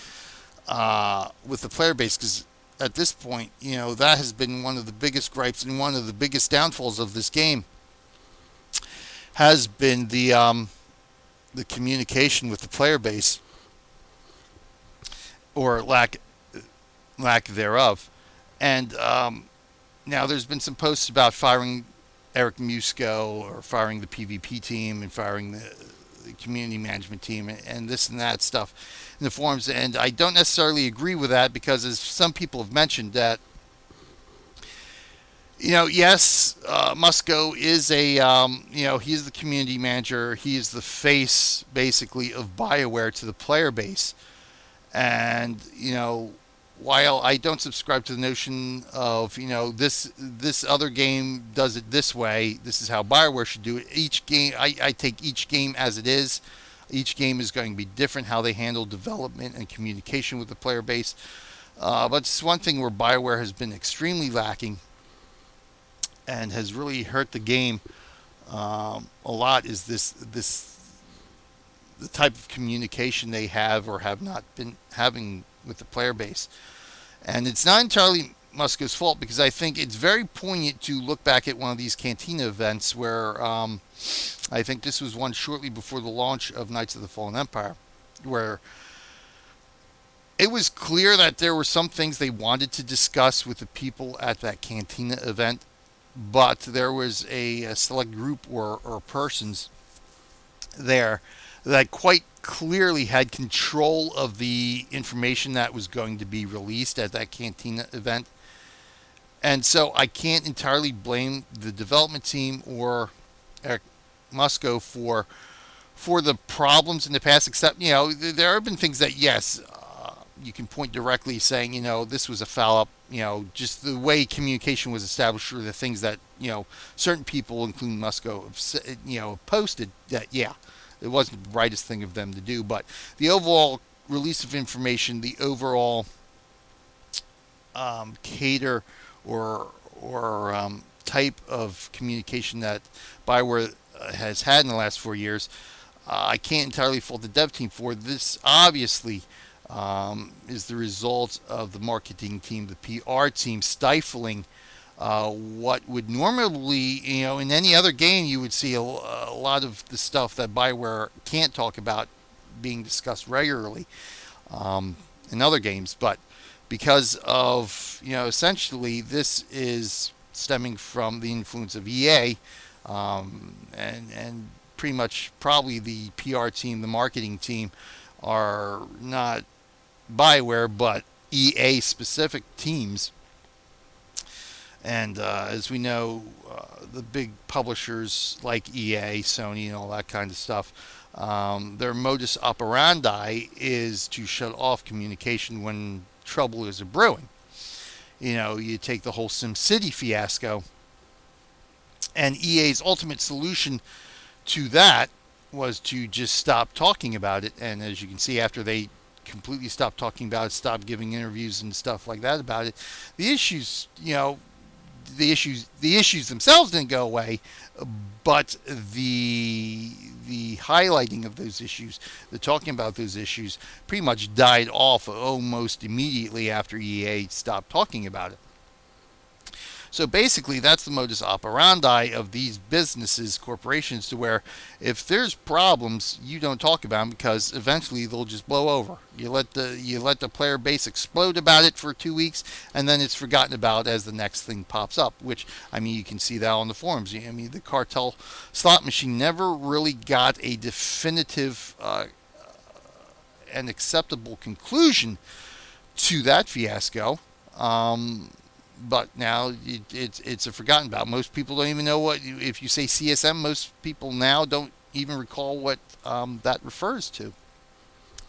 with the player base, because at this point, that has been one of the biggest gripes and one of the biggest downfalls of this game has been the communication with the player base, or lack thereof. And now there's been some posts about firing Eric Musco, or firing the PvP team, and firing the community management team, and this and that stuff in the forums. And I don't necessarily agree with that, because as some people have mentioned, that yes, Musco is he's the community manager. He is the face, basically, of BioWare to the player base. And, while I don't subscribe to the notion of, this other game does it this way, this is how BioWare should do it. Each game, I take each game as it is. Each game is going to be different, how they handle development and communication with the player base. But it's one thing where BioWare has been extremely lacking and has really hurt the game a lot, is the type of communication they have or have not been having with the player base. And it's not entirely Musco's fault, because I think it's very poignant to look back at one of these Cantina events where I think this was one shortly before the launch of Knights of the Fallen Empire, where it was clear that there were some things they wanted to discuss with the people at that Cantina event, but there was a select group or persons there that quite clearly had control of the information that was going to be released at that Cantina event. And so I can't entirely blame the development team or Eric Musco for the problems in the past, except, there have been things that, yes, you can point directly saying, this was a foul up, just the way communication was established, or the things that, certain people, including Musco, have posted that, yeah, it wasn't the brightest thing of them to do. But the overall release of information, the overall cater or type of communication that BioWare has had in the last 4 years, I can't entirely fault the dev team for. This obviously is the result of the marketing team, the PR team, stifling what would normally, in any other game, you would see a lot of the stuff that BioWare can't talk about being discussed regularly in other games. But because of, essentially this is stemming from the influence of EA, and pretty much probably the PR team, the marketing team, are not BioWare, but EA specific teams. And as we know, the big publishers like EA, Sony, and all that kind of stuff, their modus operandi is to shut off communication when trouble is brewing. You take the whole SimCity fiasco, and EA's ultimate solution to that was to just stop talking about it. And as you can see, after they completely stopped talking about it, stopped giving interviews and stuff like that about it, the issues, the issues themselves didn't go away, but the highlighting of those issues, the talking about those issues, pretty much died off almost immediately after EA stopped talking about it. So basically, that's the modus operandi of these businesses, corporations, to where if there's problems, you don't talk about them, because eventually they'll just blow over. You let the player base explode about it for 2 weeks, and then it's forgotten about as the next thing pops up. Which, you can see that on the forums. The cartel slot machine never really got a definitive and acceptable conclusion to that fiasco. But now it's a forgotten about. Most people don't even know what, if you say CSM, most people now don't even recall what that refers to.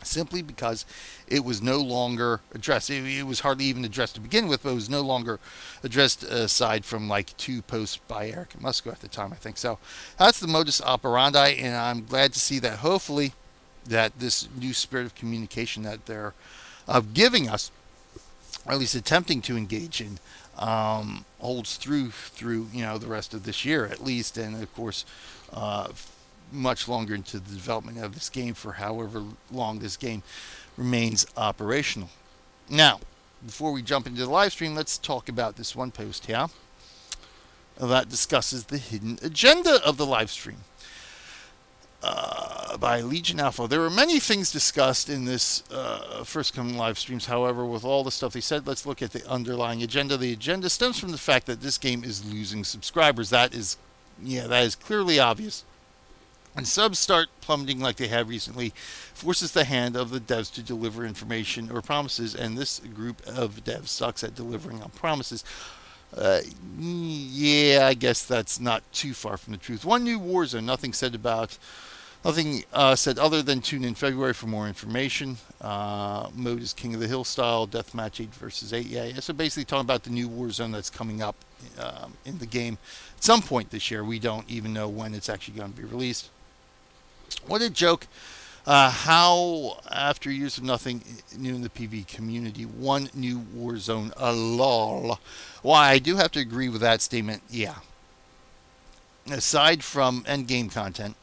Simply because it was no longer addressed. It was hardly even addressed to begin with, but it was no longer addressed aside from like 2 posts by Eric Musco at the time, I think. So that's the modus operandi, and I'm glad to see that hopefully that this new spirit of communication that they're giving us or at least attempting to engage in, holds through the rest of this year at least, and of course, much longer into the development of this game for however long this game remains operational. Now, before we jump into the live stream, let's talk about this one post here that discusses the hidden agenda of the live stream. By Legion Alpha. There were many things discussed in this first coming live streams. However, with all the stuff they said, let's look at the underlying agenda. The agenda stems from the fact that this game is losing subscribers. That is clearly obvious. And subs start plummeting like they have recently, forces the hand of the devs to deliver information or promises, and this group of devs sucks at delivering on promises. I guess that's not too far from the truth. One new Warzone, nothing said other than tune in February for more information. Mode is King of the Hill style, deathmatch 8 versus 8. Yeah, so basically talking about the new Warzone that's coming up in the game at some point this year. We don't even know when it's actually going to be released. What a joke. How, after years of nothing new in the PvE community, one new Warzone, lol. Why, I do have to agree with that statement, yeah. Aside from endgame content,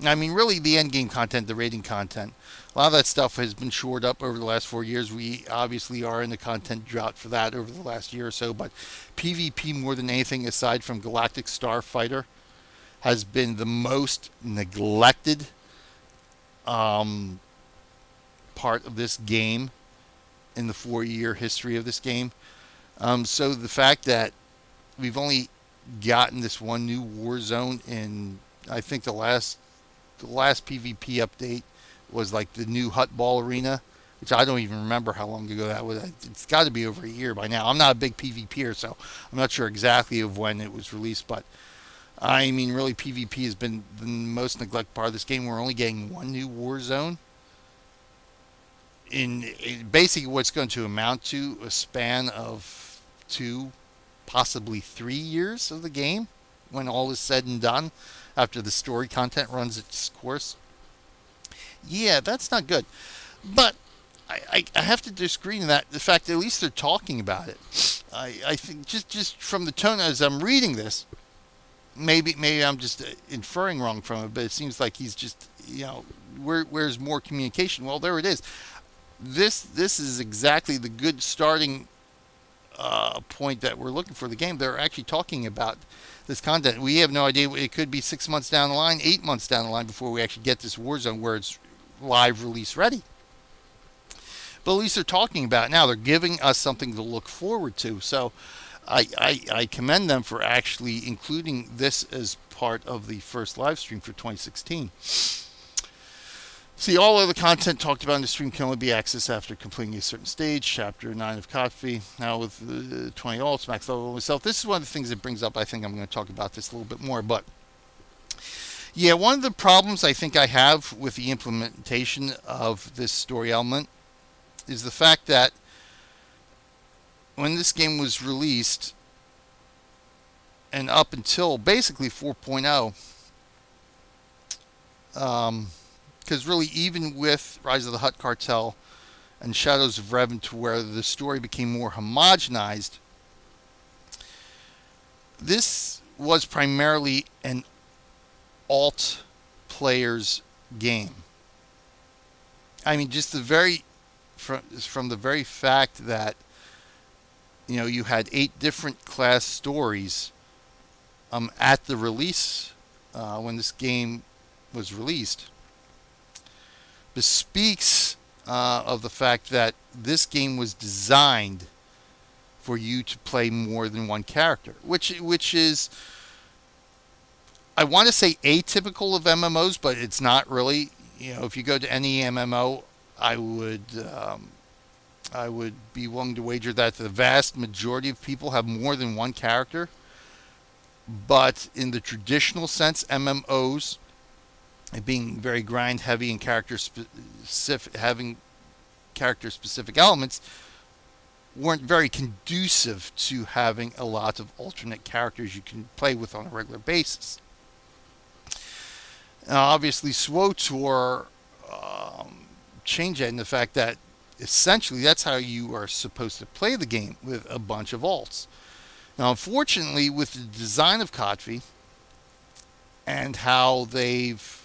I mean, really the endgame content, the raiding content, a lot of that stuff has been shored up over the last 4 years. We obviously are in a content drought for that over the last year or so, but PvP, more than anything, aside from Galactic Starfighter, has been the most neglected part of this game in the 4-year history of this game. So the fact that we've only gotten this one new Warzone in, I think the last PvP update was like the new Hut Ball Arena, which I don't even remember how long ago that was. It's got to be over a year by now. I'm not a big PvPer, so I'm not sure exactly of when it was released, but I mean, really, PvP has been the most neglected part of this game. We're only getting one new Warzone in basically what's going to amount to a span of 2, possibly 3 years of the game when all is said and done, after the story content runs its course. Yeah, that's not good. But I have to disagree in that the fact that at least they're talking about it. I think just from the tone as I'm reading this, maybe I'm just inferring wrong from it, but it seems like he's just, where's more communication? Well, there it is. This is exactly the good starting point that we're looking for the game. They're actually talking about this content. We have no idea. It could be 6 months down the line, 8 months down the line before we actually get this Warzone where it's live release ready. But at least they're talking about it now. They're giving us something to look forward to. So I commend them for actually including this as part of the first live stream for 2016. See, all other content talked about in the stream can only be accessed after completing a certain stage. Chapter 9 of Coffee. Now with 20 alts, max level myself. This is one of the things that brings up, I think I'm going to talk about this a little bit more. But yeah, one of the problems I think I have with the implementation of this story element is the fact that when this game was released and up until basically 4.0, because really even with Rise of the Hutt Cartel and Shadows of Revan, to where the story became more homogenized, this was primarily an alt player's game. I mean, just from the very fact that you had 8 different class stories at the release when this game was released, bespeaks of the fact that this game was designed for you to play more than one character, which is, I want to say, atypical of MMOs, but it's not really. If you go to any MMO, I would be willing to wager that the vast majority of people have more than one character. But in the traditional sense, MMOs, being very grind heavy and having character specific elements, weren't very conducive to having a lot of alternate characters you can play with on a regular basis. Now, obviously, SWTOR changed that in the fact that essentially, that's how you are supposed to play the game, with a bunch of alts. Now, unfortunately, with the design of Kotvi and how they've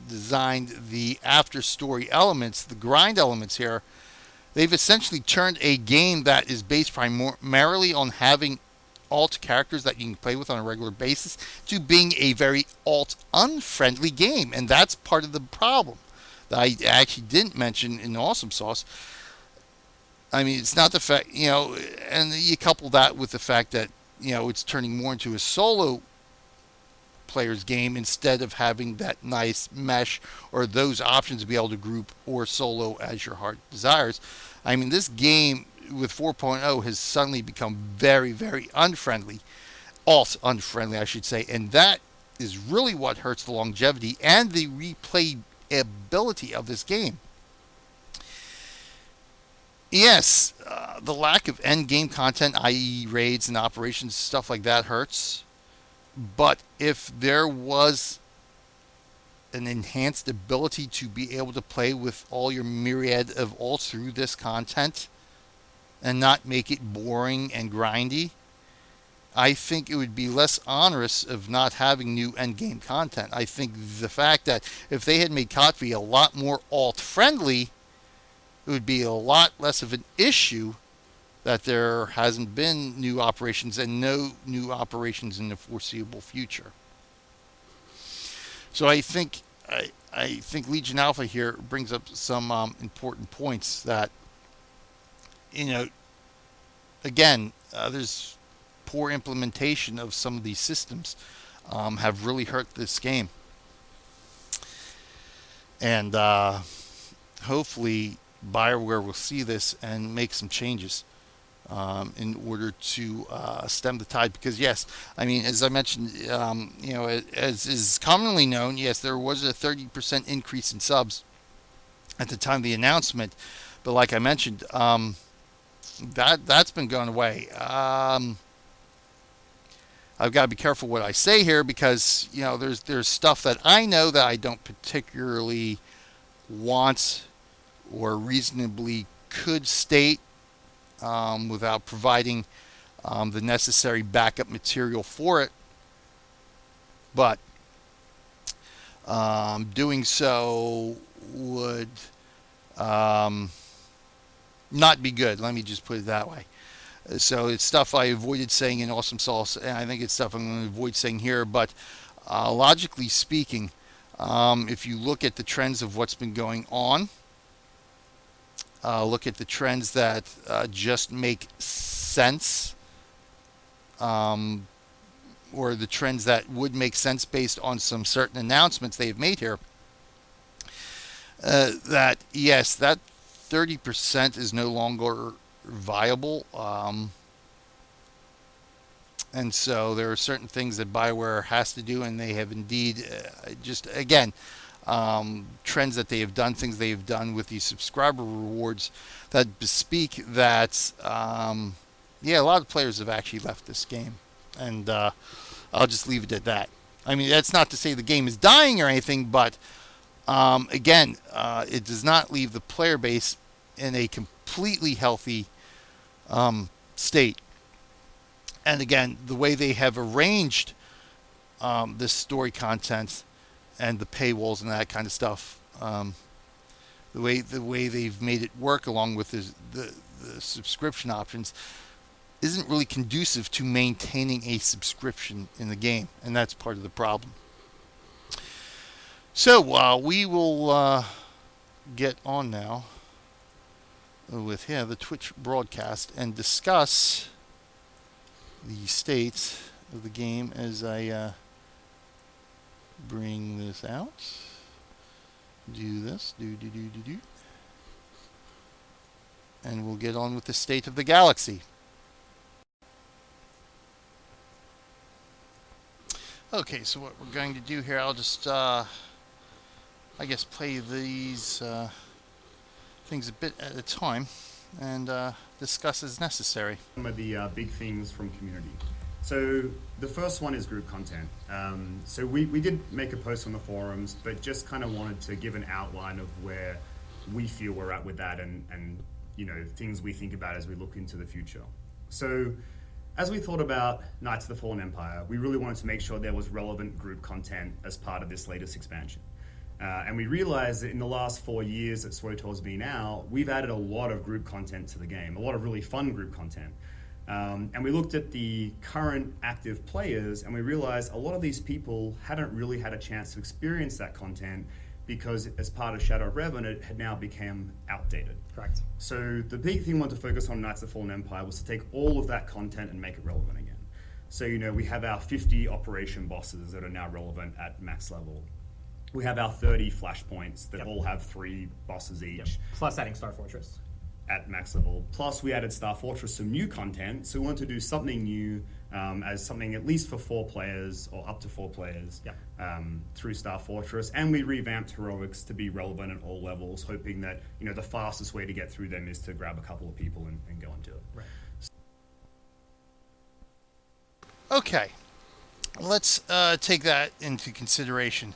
designed the after story elements, the grind elements here, they've essentially turned a game that is based primarily on having alt characters that you can play with on a regular basis to being a very alt unfriendly game. And that's part of the problem that I actually didn't mention in Awesome Sauce. I mean, it's not the fact, and you couple that with the fact that, it's turning more into a solo player's game instead of having that nice mesh or those options to be able to group or solo as your heart desires. I mean, this game with 4.0 has suddenly become very, very unfriendly, alt unfriendly, I should say, and that is really what hurts the longevity and the replayability of this game. Yes, the lack of end game content, i.e., raids and operations, stuff like that, hurts. But if there was an enhanced ability to be able to play with all your myriad of alts through this content and not make it boring and grindy, I think it would be less onerous of not having new endgame content. I think the fact that if they had made Kotvi a lot more alt friendly, it would be a lot less of an issue that there hasn't been new operations and no new operations in the foreseeable future. So I think Legion Alpha here brings up some important points that, again, there's poor implementation of some of these systems have really hurt this game. And hopefully BioWare will see this and make some changes in order to stem the tide. Because yes, I mean, as I mentioned, as is commonly known, yes, there was a 30% increase in subs at the time of the announcement, but like I mentioned, that's been going away. I've got to be careful what I say here because there's stuff that I know that I don't particularly want or reasonably could state without providing the necessary backup material for it. But doing so would not be good. Let me just put it that way. So it's stuff I avoided saying in Awesome Sauce, and I think it's stuff I'm going to avoid saying here. But logically speaking, if you look at the trends of what's been going on, look at the trends that just make sense, or the trends that would make sense based on some certain announcements they've made here, that yes, that 30% is no longer viable, and so there are certain things that BioWare has to do, and they have indeed just again trends that they have done, things they have done with these subscriber rewards that bespeak that a lot of players have actually left this game, and I'll just leave it at that. I mean, that's not to say the game is dying or anything, but again, it does not leave the player base in a completely healthy state. And again, the way they have arranged this story content and the paywalls and that kind of stuff, the way they've made it work along with the subscription options isn't really conducive to maintaining a subscription in the game, and that's part of the problem. So we will get on now with the Twitch broadcast and discuss the state of the game as I bring this out. Do this, do. And we'll get on with the state of the galaxy. Okay, so what we're going to do here, I'll just, I guess, play these things a bit at a time and discuss as necessary. Some of the big things from community. So the first one is group content. So we did make a post on the forums, but just kind of wanted to give an outline of where we feel we're at with that, and things we think about as we look into the future. So as we thought about Knights of the Fallen Empire, we really wanted to make sure there was relevant group content as part of this latest expansion. And we realized that in the last 4 years that SWTOR's been out, we've added a lot of group content to the game, a lot of really fun group content. And we looked at the current active players, and we realized a lot of these people hadn't really had a chance to experience that content because as part of Shadow of Revan, it had now become outdated. Correct. So the big thing we wanted to focus on Knights of the Fallen Empire was to take all of that content and make it relevant again. So, we have our 50 operation bosses that are now relevant at max level. We have our 30 flashpoints that all have 3 bosses each. Yep. Plus adding Star Fortress. At max level. Plus, we added Star Fortress, some new content. So we wanted to do something new as something at least for 4 players or up to 4 players through Star Fortress. And we revamped heroics to be relevant at all levels, hoping that the fastest way to get through them is to grab a couple of people and go and do it. Right. Okay, let's take that into consideration.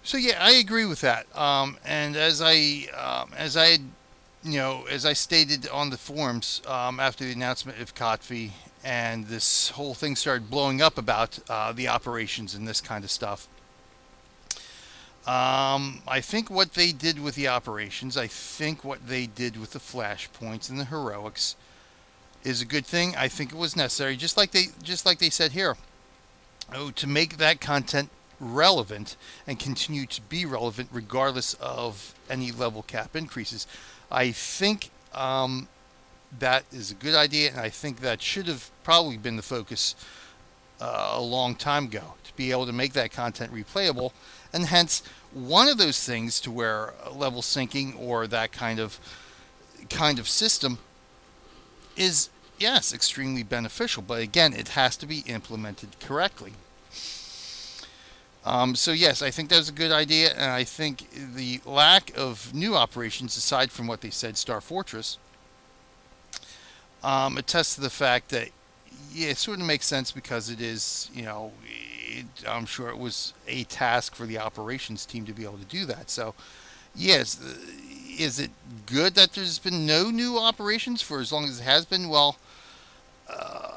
So yeah, I agree with that. And as I stated on the forums after the announcement of Kotvi, and this whole thing started blowing up about the operations and this kind of stuff. I think what they did with the operations, I think what they did with the flashpoints and the heroics is a good thing. I think it was necessary, just like they said here, to make that content relevant and continue to be relevant regardless of any level cap increases. I think that is a good idea, and I think that should have probably been the focus a long time ago, to be able to make that content replayable, and hence one of those things to where level syncing or that kind of system is, yes, extremely beneficial, but again, it has to be implemented correctly. So yes, I think that's a good idea, and I think the lack of new operations, aside from what they said, Star Fortress, attests to the fact that, yeah, it sort of makes sense because it is, I'm sure it was a task for the operations team to be able to do that. So, yes, is it good that there's been no new operations for as long as it has been? Well,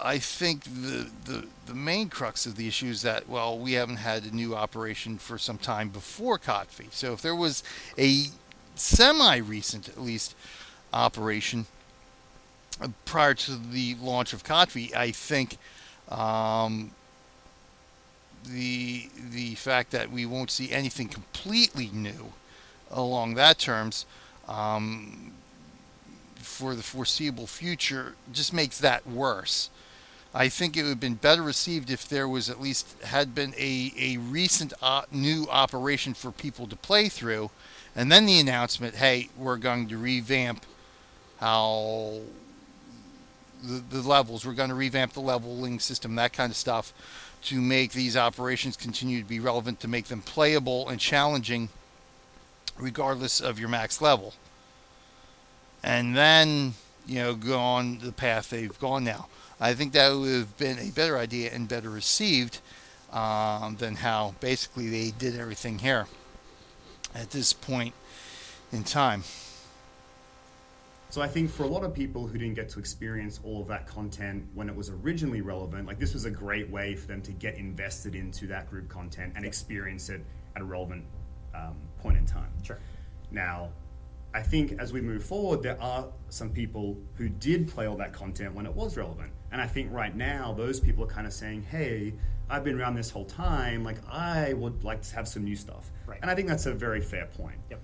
I think the main crux of the issue is that, well, we haven't had a new operation for some time before Kotvi. So if there was a semi-recent, at least, operation prior to the launch of Kotvi, I think the fact that we won't see anything completely new along that terms for the foreseeable future just makes that worse. I think it would have been better received if there was at least had been a recent new operation for people to play through, and then the announcement, hey, we're going to revamp how the levels, we're going to revamp the leveling system, that kind of stuff, to make these operations continue to be relevant, to make them playable and challenging regardless of your max level. And then, go on the path they've gone now. I think that would have been a better idea and better received than how basically they did everything here at this point in time. So I think for a lot of people who didn't get to experience all of that content when it was originally relevant, like this was a great way for them to get invested into that group content and experience it at a relevant point in time. Sure. Now, I think as we move forward, there are some people who did play all that content when it was relevant. And I think right now, those people are kind of saying, hey, I've been around this whole time, like I would like to have some new stuff. Right. And I think that's a very fair point. Yep.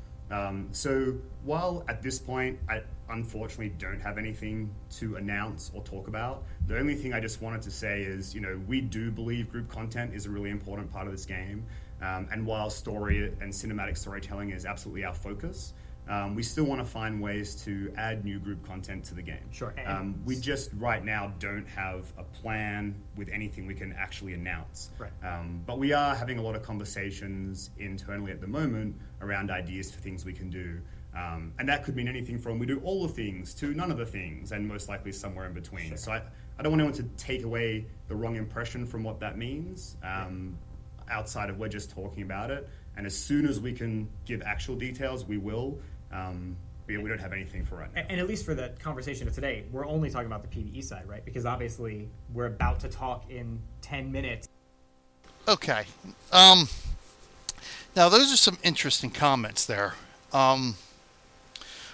So while at this point, I unfortunately don't have anything to announce or talk about, the only thing I just wanted to say is, we do believe group content is a really important part of this game. And while story and cinematic storytelling is absolutely our focus, we still want to find ways to add new group content to the game. Sure. We just right now don't have a plan with anything we can actually announce. Right. But we are having a lot of conversations internally at the moment around ideas for things we can do. And that could mean anything from we do all the things to none of the things, and most likely somewhere in between. Sure. So I don't want anyone to take away the wrong impression from what that means, outside of we're just talking about it. And as soon as we can give actual details, we will. But yeah, we don't have anything for right now. And at least for the conversation of today, we're only talking about the PvE side, right? Because obviously we're about to talk in 10 minutes. Okay. Now, those are some interesting comments there. On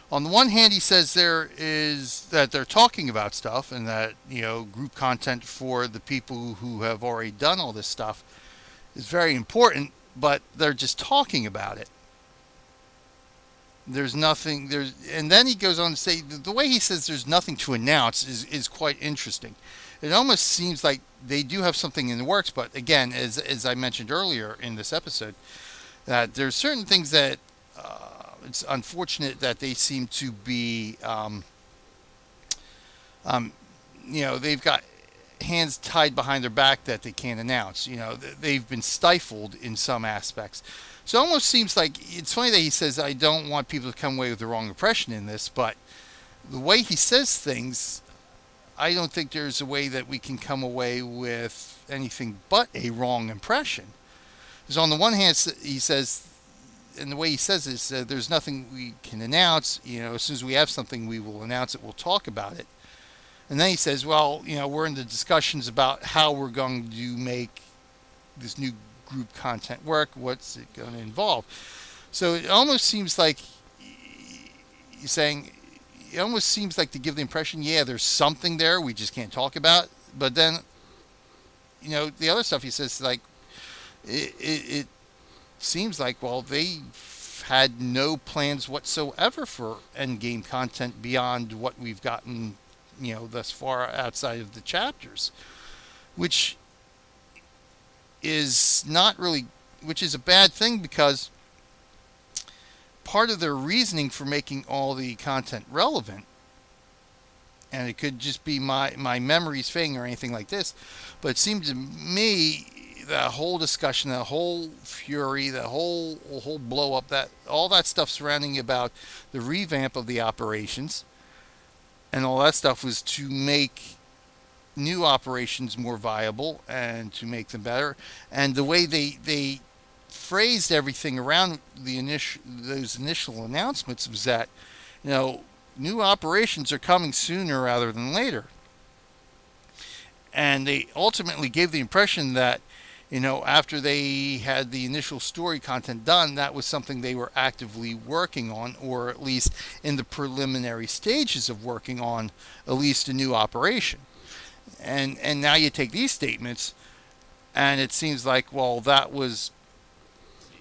the one hand, he says that they're talking about stuff and that, group content for the people who have already done all this stuff is very important, but they're just talking about it. There's nothing, and then he goes on to say the way he says there's nothing to announce is quite interesting. It almost seems like they do have something in the works, but again, as I mentioned earlier in this episode, that there's certain things that it's unfortunate that they seem to be, they've got hands tied behind their back that they can't announce. They've been stifled in some aspects. So it almost seems like, it's funny that he says, I don't want people to come away with the wrong impression in this, but the way he says things, I don't think there's a way that we can come away with anything but a wrong impression. Because on the one hand, he says, and the way he says this, there's nothing we can announce. As soon as we have something, we will announce it. We'll talk about it. And then he says, well, we're in the discussions about how we're going to make this new group content work. What's it going to involve? So it almost seems like he's saying, it almost seems like to give the impression, yeah, there's something there we just can't talk about. But then, the other stuff he says, like, it seems like, well, they had no plans whatsoever for endgame content beyond what we've gotten, thus far outside of the chapters, which is a bad thing, because part of their reasoning for making all the content relevant, and it could just be my memories fading or anything like this, but it seemed to me that whole discussion, that whole fury, that whole blow up, that all that stuff surrounding about the revamp of the operations and all that stuff was to make new operations more viable and to make them better. And the way they phrased everything around those initial announcements was that, new operations are coming sooner rather than later. And they ultimately gave the impression that, after they had the initial story content done, that was something they were actively working on, or at least in the preliminary stages of working on at least a new operation. And now you take these statements, and it seems like, well, that was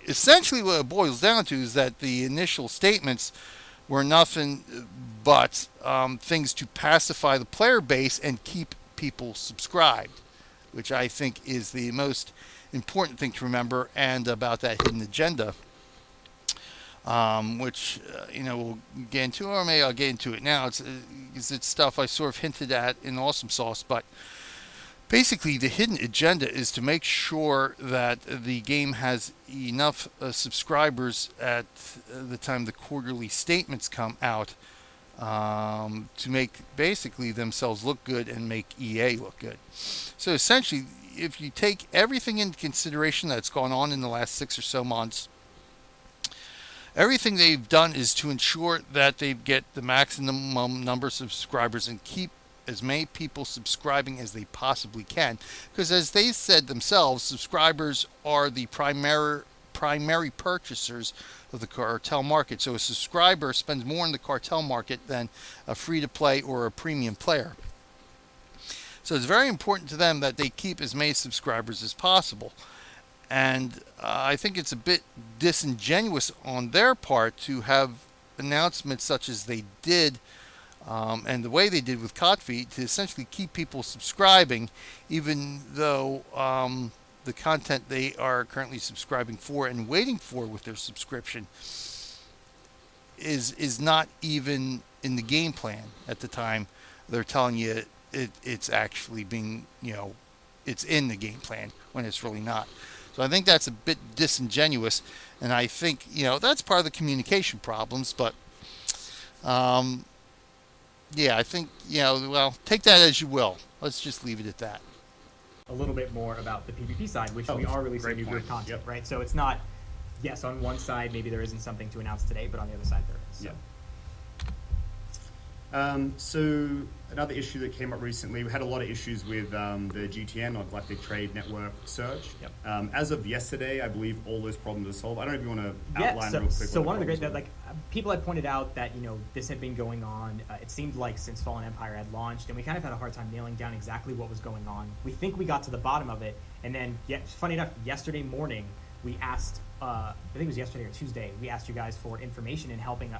essentially what it boils down to, is that the initial statements were nothing but things to pacify the player base and keep people subscribed, which I think is the most important thing to remember, and about that hidden agenda, which, we'll get into, or maybe I'll get into it now. It's stuff I sort of hinted at in Awesome Sauce, but basically the hidden agenda is to make sure that the game has enough subscribers at the time the quarterly statements come out, to make basically themselves look good and make EA look good. So essentially, if you take everything into consideration that's gone on in the last 6 or so months, everything they've done is to ensure that they get the maximum number of subscribers and keep as many people subscribing as they possibly can. Because as they said themselves, subscribers are the primary purchasers of the cartel market. So a subscriber spends more in the cartel market than a free-to-play or a premium player. So it's very important to them that they keep as many subscribers as possible. And I think it's a bit disingenuous on their part to have announcements such as they did, and the way they did with Kotfi, to essentially keep people subscribing, even though the content they are currently subscribing for and waiting for with their subscription is not even in the game plan at the time. They're telling you it's actually being, it's in the game plan when it's really not. So I think that's a bit disingenuous, and I think, that's part of the communication problems, but yeah, I think, well, take that as you will. Let's just leave it at that. A little bit more about the PvP side, which we are releasing new group content, Yep. right? So it's not yes, on one side maybe there isn't something to announce today, but on the other side there is. So. Yeah. So another issue that came up recently, we had a lot of issues with the GTN, or Galactic Trade Network search. Yep. As of yesterday, I believe all those problems are solved. I don't know if you want to outline real quick. So one of the great that people had pointed out that this had been going on. It seemed like since Fallen Empire had launched, and we kind of had a hard time nailing down exactly what was going on. We think we got to the bottom of it, and then funny enough, yesterday morning we asked. I think it was yesterday or Tuesday. We asked you guys for information and helping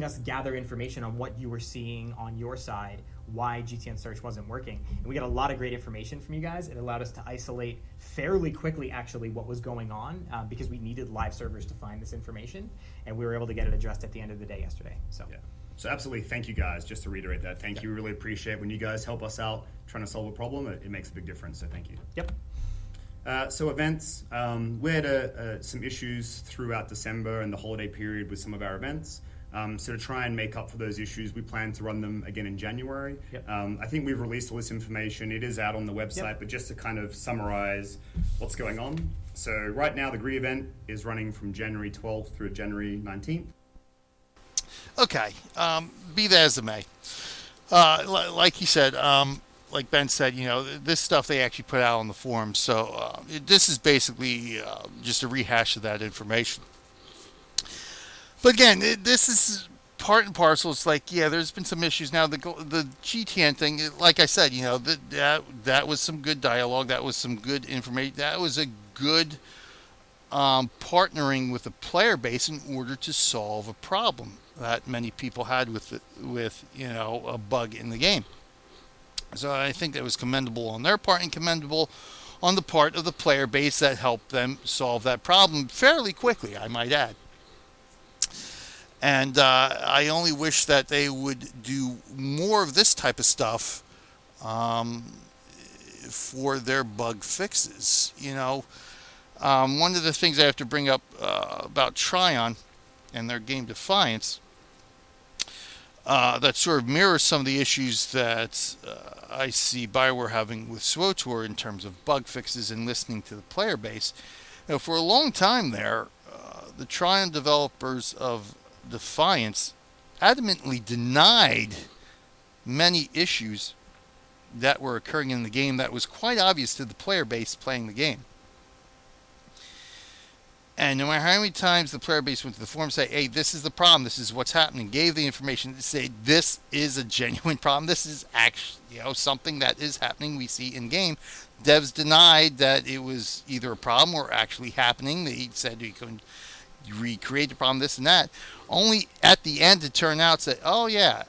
us gather information on what you were seeing on your side, why GTN search wasn't working. And we got a lot of great information from you guys. It allowed us to isolate fairly quickly, actually, what was going on because we needed live servers to find this information, and we were able to get it addressed at the end of the day yesterday. So absolutely, thank you guys. Just to reiterate that, thank you. Really appreciate when you guys help us out trying to solve a problem. It makes a big difference, so thank you. Yep. So events, we had some issues throughout December and the holiday period with some of our events. So to try and make up for those issues, we plan to run them again in January. Yep. I think we've released all this information. It is out on the website, but just to kind of summarize what's going on. So right now, the GRE event is running from January 12th through January 19th. Okay, be that as it may. Like he said, like Ben said, this stuff they actually put out on the forums. So this is basically just a rehash of that information. But again, this is part and parcel. It's like, there's been some issues. Now, the GTN thing, like I said, that was some good dialogue. That was some good information. That was a good partnering with the player base in order to solve a problem that many people had with a bug in the game. So I think that was commendable on their part and commendable on the part of the player base that helped them solve that problem fairly quickly, I might add. And I only wish that they would do more of this type of stuff for their bug fixes. One of the things I have to bring up about Tryon and their game Defiance that sort of mirrors some of the issues that I see BioWare having with SWTOR in terms of bug fixes and listening to the player base. For a long time there, the Tryon developers of Defiance adamantly denied many issues that were occurring in the game that was quite obvious to the player base playing the game. And no matter how many times the player base went to the forum and say, hey, this is the problem, this is what's happening, gave the information to say this is a genuine problem, this is actually something that is happening, we see in game, devs denied that it was either a problem or actually happening. They said you couldn't recreate the problem, this and that. Only at the end it turned out that, oh yeah,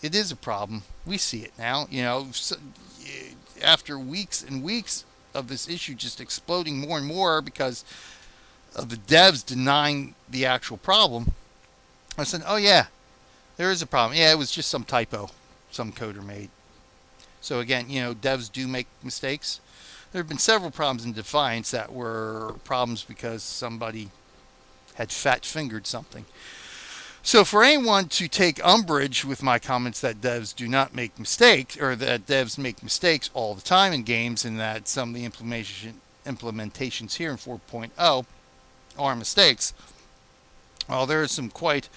it is a problem. We see it now. After weeks and weeks of this issue just exploding more and more because of the devs denying the actual problem, I said, oh yeah, there is a problem. Yeah, it was just some typo some coder made. So again, devs do make mistakes. There have been several problems in Defiance that were problems because somebody had fat-fingered something. So for anyone to take umbrage with my comments that devs do not make mistakes, or that devs make mistakes all the time in games, and that some of the implementations here in 4.0 are mistakes, well, there are some quite,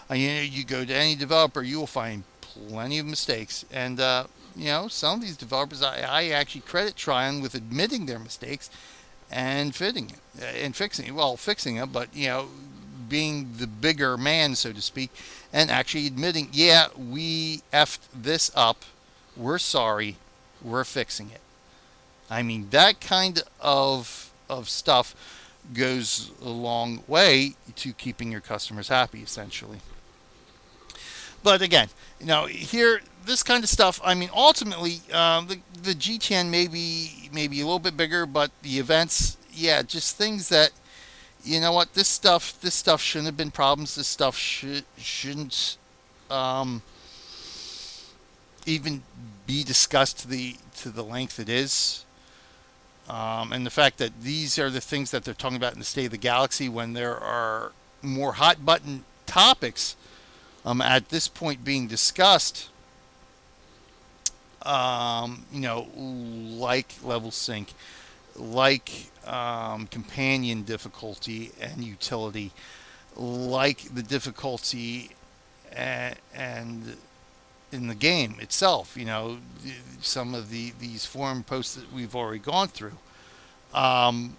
you go to any developer, you will find plenty of mistakes. And, some of these developers, I actually credit Tryon with admitting their mistakes and fixing it, but being the bigger man, so to speak, and actually admitting, yeah, we effed this up, we're sorry, we're fixing it. I mean, that kind of stuff goes a long way to keeping your customers happy, essentially. But again, here, this kind of stuff, I mean, ultimately, the GTN may be a little bit bigger, but the events, just things that, this stuff shouldn't have been problems. This stuff shouldn't even be discussed to the length it is. And the fact that these are the things that they're talking about in the State of the Galaxy when there are more hot button topics at this point being discussed, like level sync, like companion difficulty and utility, like the difficulty and in the game itself. Some of these forum posts that we've already gone through. And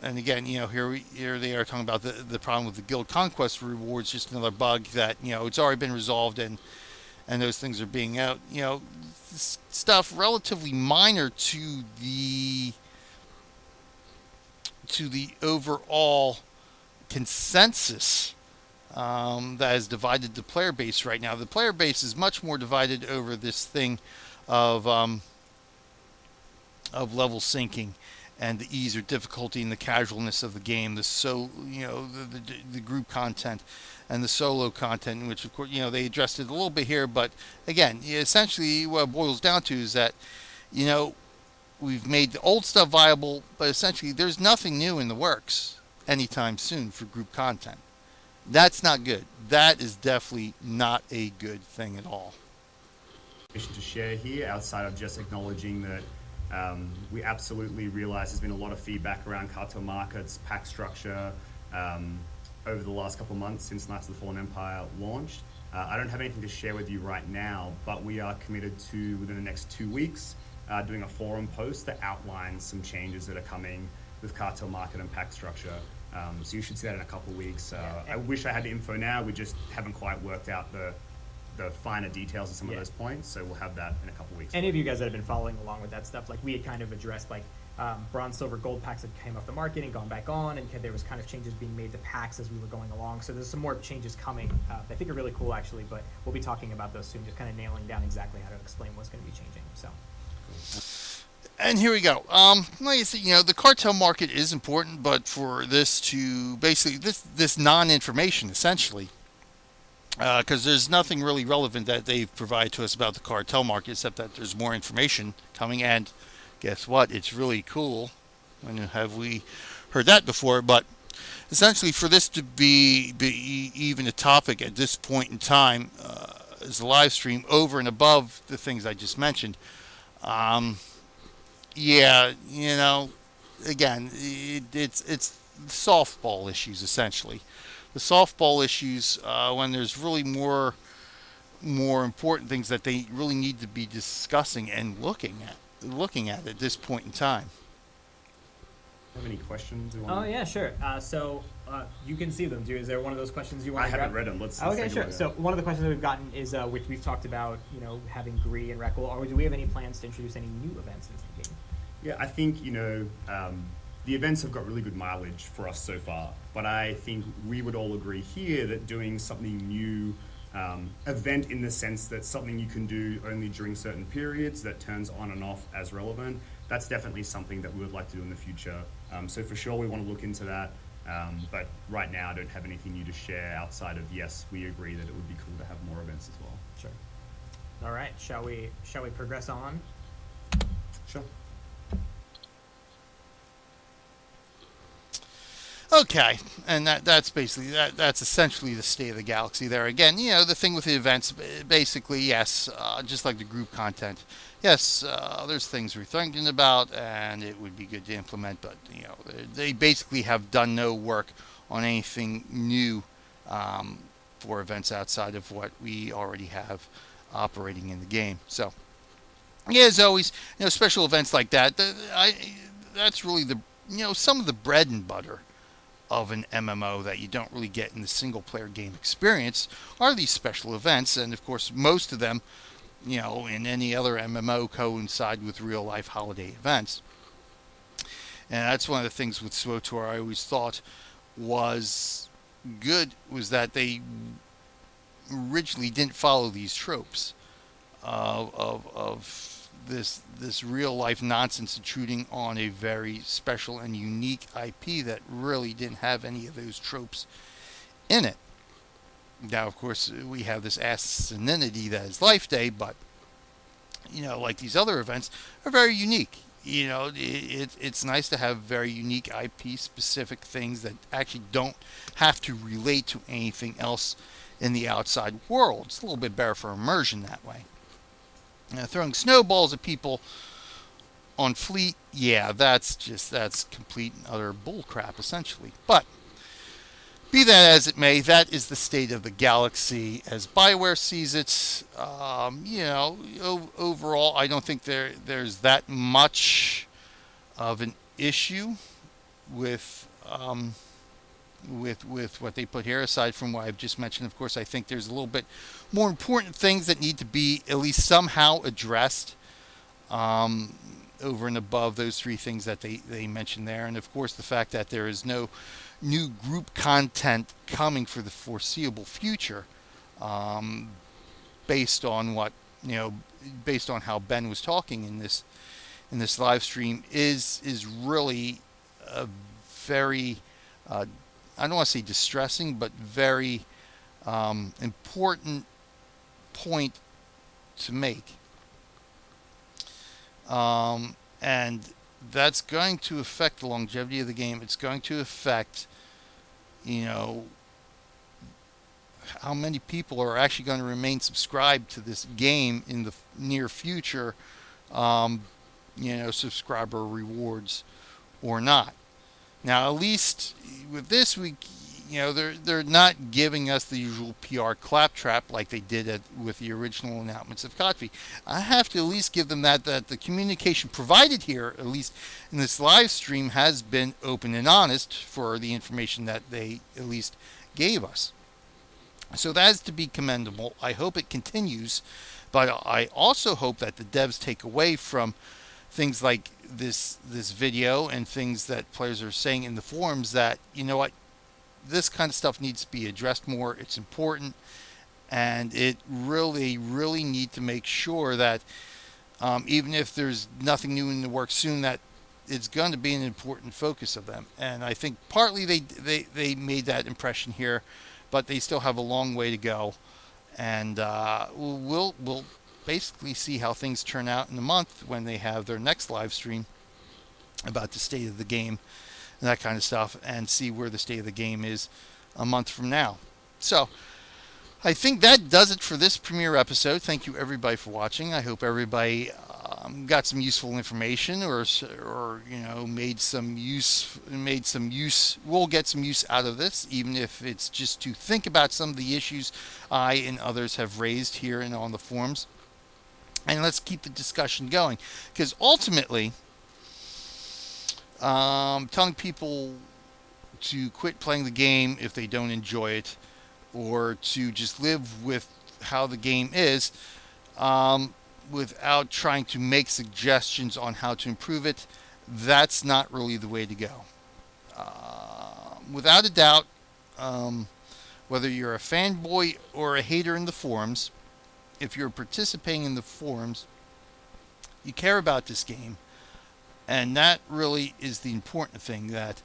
again, here they are talking about the problem with the guild conquest rewards, just another bug that it's already been resolved, and those things are being out. Stuff relatively minor to the overall consensus that has divided the player base right now. The player base is much more divided over this thing of level syncing and the ease or difficulty and the casualness of the game, the group content and the solo content, which of course they addressed it a little bit here, but again, essentially what it boils down to is that we've made the old stuff viable, but essentially there's nothing new in the works anytime soon for group content. That's not good. That is definitely not a good thing at all. To share here, outside of just acknowledging that we absolutely realize there's been a lot of feedback around cartel markets, pack structure over the last couple of months since Knights of the Fallen Empire launched. I don't have anything to share with you right now, but we are committed to, within the next 2 weeks, doing a forum post that outlines some changes that are coming with cartel market and pack structure. So you should see that in a couple of weeks. I wish I had the info now. We just haven't quite worked out the finer details of some of those points, so we'll have that in a couple of weeks. Any of you guys that have been following along with that stuff, like we had kind of addressed, like bronze, silver, gold packs that came off the market and gone back on, and there was kind of changes being made to packs as we were going along. So there's some more changes coming. I think are really cool actually, but we'll be talking about those soon, just kind of nailing down exactly how to explain what's going to be changing. So. And here we go. Like I said, the cartel market is important, but for this to basically this non-information essentially, because there's nothing really relevant that they've provided to us about the cartel market, except that there's more information coming. And guess what? It's really cool. When have we heard that before? But essentially, for this to be even a topic at this point in time, as a live stream over and above the things I just mentioned. Again, it's softball issues essentially. The softball issues when there's really more important things that they really need to be discussing and looking at this point in time. Have any questions? Oh yeah, sure. So you can see them. Is there one of those questions you want to grab? I haven't read them. Let's okay, sure. So one of the questions that we've gotten is, which we've talked about, having Gree and Reckle, or do we have any plans to introduce any new events into the game? Yeah, I think, the events have got really good mileage for us so far, but I think we would all agree here that doing something new, event in the sense that something you can do only during certain periods that turns on and off as relevant, that's definitely something that we would like to do in the future. So for sure we want to look into that, but right now I don't have anything new to share outside of, yes, we agree that it would be cool to have more events as well. Sure. All right, shall we progress on? Sure. Okay, and that's basically that's essentially the state of the galaxy there. Again, the thing with the events, basically, yes, just like the group content, yes, there's things we're thinking about, and it would be good to implement, but they basically have done no work on anything new for events outside of what we already have operating in the game. So, yeah, as always, special events like that, that's really the some of the bread and butter of an MMO that you don't really get in the single player game experience are these special events, and of course most of them in any other MMO coincide with real life holiday events. And that's one of the things with SWTOR I always thought was good, was that they originally didn't follow these tropes of this real life nonsense intruding on a very special and unique IP that really didn't have any of those tropes in it. Now, of course, we have this asininity that is Life Day, but like these other events are very unique. It's nice to have very unique IP specific things that actually don't have to relate to anything else in the outside world. It's a little bit better for immersion that way. Throwing snowballs at people on Fleet, yeah, that's complete and utter bullcrap, essentially. But be that as it may, that is the state of the galaxy as BioWare sees it. Overall, I don't think there's that much of an issue with what they put here, aside from what I've just mentioned. Of course, I think there's a little bit more important things that need to be at least somehow addressed over and above those three things that they mentioned there. And of course, the fact that there is no new group content coming for the foreseeable future, based on based on how Ben was talking in this live stream, is really a very I don't want to say distressing, but very important point to make. And that's going to affect the longevity of the game. It's going to affect, how many people are actually going to remain subscribed to this game in the near future, subscriber rewards or not. Now, at least with this week, they're not giving us the usual PR claptrap like they did with the original announcements of Kofi. I have to at least give them that the communication provided here, at least in this live stream, has been open and honest for the information that they at least gave us. So that is to be commendable. I hope it continues, but I also hope that the devs take away from things like this video and things that players are saying in the forums that, this kind of stuff needs to be addressed more. It's important, and it really, really need to make sure that even if there's nothing new in the works soon, that it's going to be an important focus of them. And I think partly they made that impression here, but they still have a long way to go. And we'll basically see how things turn out in a month when they have their next live stream about the state of the game and that kind of stuff, and see where the state of the game is a month from now. So I think that does it for this premiere episode. Thank you everybody for watching. I hope everybody got some useful information, or made some use. We'll get some use out of this, even if it's just to think about some of the issues I and others have raised here and on the forums. And let's keep the discussion going, because ultimately, telling people to quit playing the game if they don't enjoy it, or to just live with how the game is, without trying to make suggestions on how to improve it, that's not really the way to go. Without a doubt, whether you're a fanboy or a hater in the forums, if you're participating in the forums, you care about this game. And that really is the important thing, that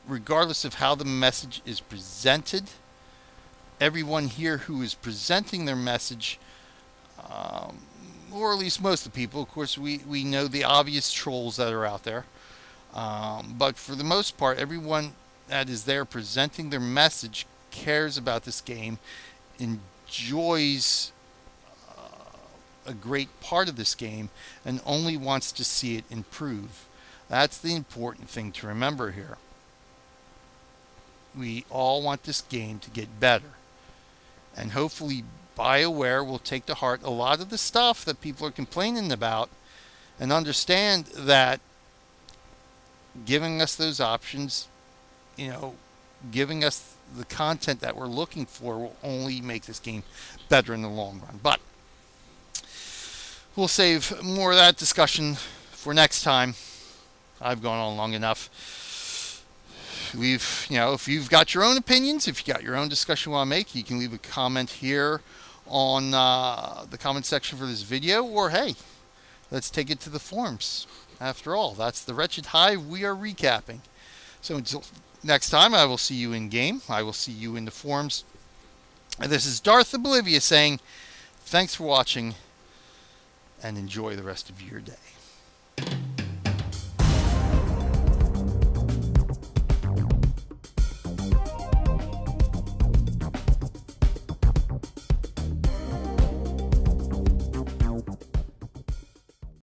regardless of how the message is presented, everyone here who is presenting their message, or at least most of the people, of course we know the obvious trolls that are out there, but for the most part, everyone that is there presenting their message cares about this game, enjoys a great part of this game, and only wants to see it improve. That's the important thing to remember here. We all want this game to get better, and hopefully BioWare will take to heart a lot of the stuff that people are complaining about, and understand that giving us those options, giving us the content that we're looking for, will only make this game better in the long run. But we'll save more of that discussion for next time. I've gone on long enough. If you've got your own opinions, if you got your own discussion you want to make, you can leave a comment here on the comment section for this video, or hey, let's take it to the forums. After all, that's the Wretched Hive we are recapping. So until next time, I will see you in game. I will see you in the forums. And this is Darth Oblivia saying, thanks for watching, and enjoy the rest of your day.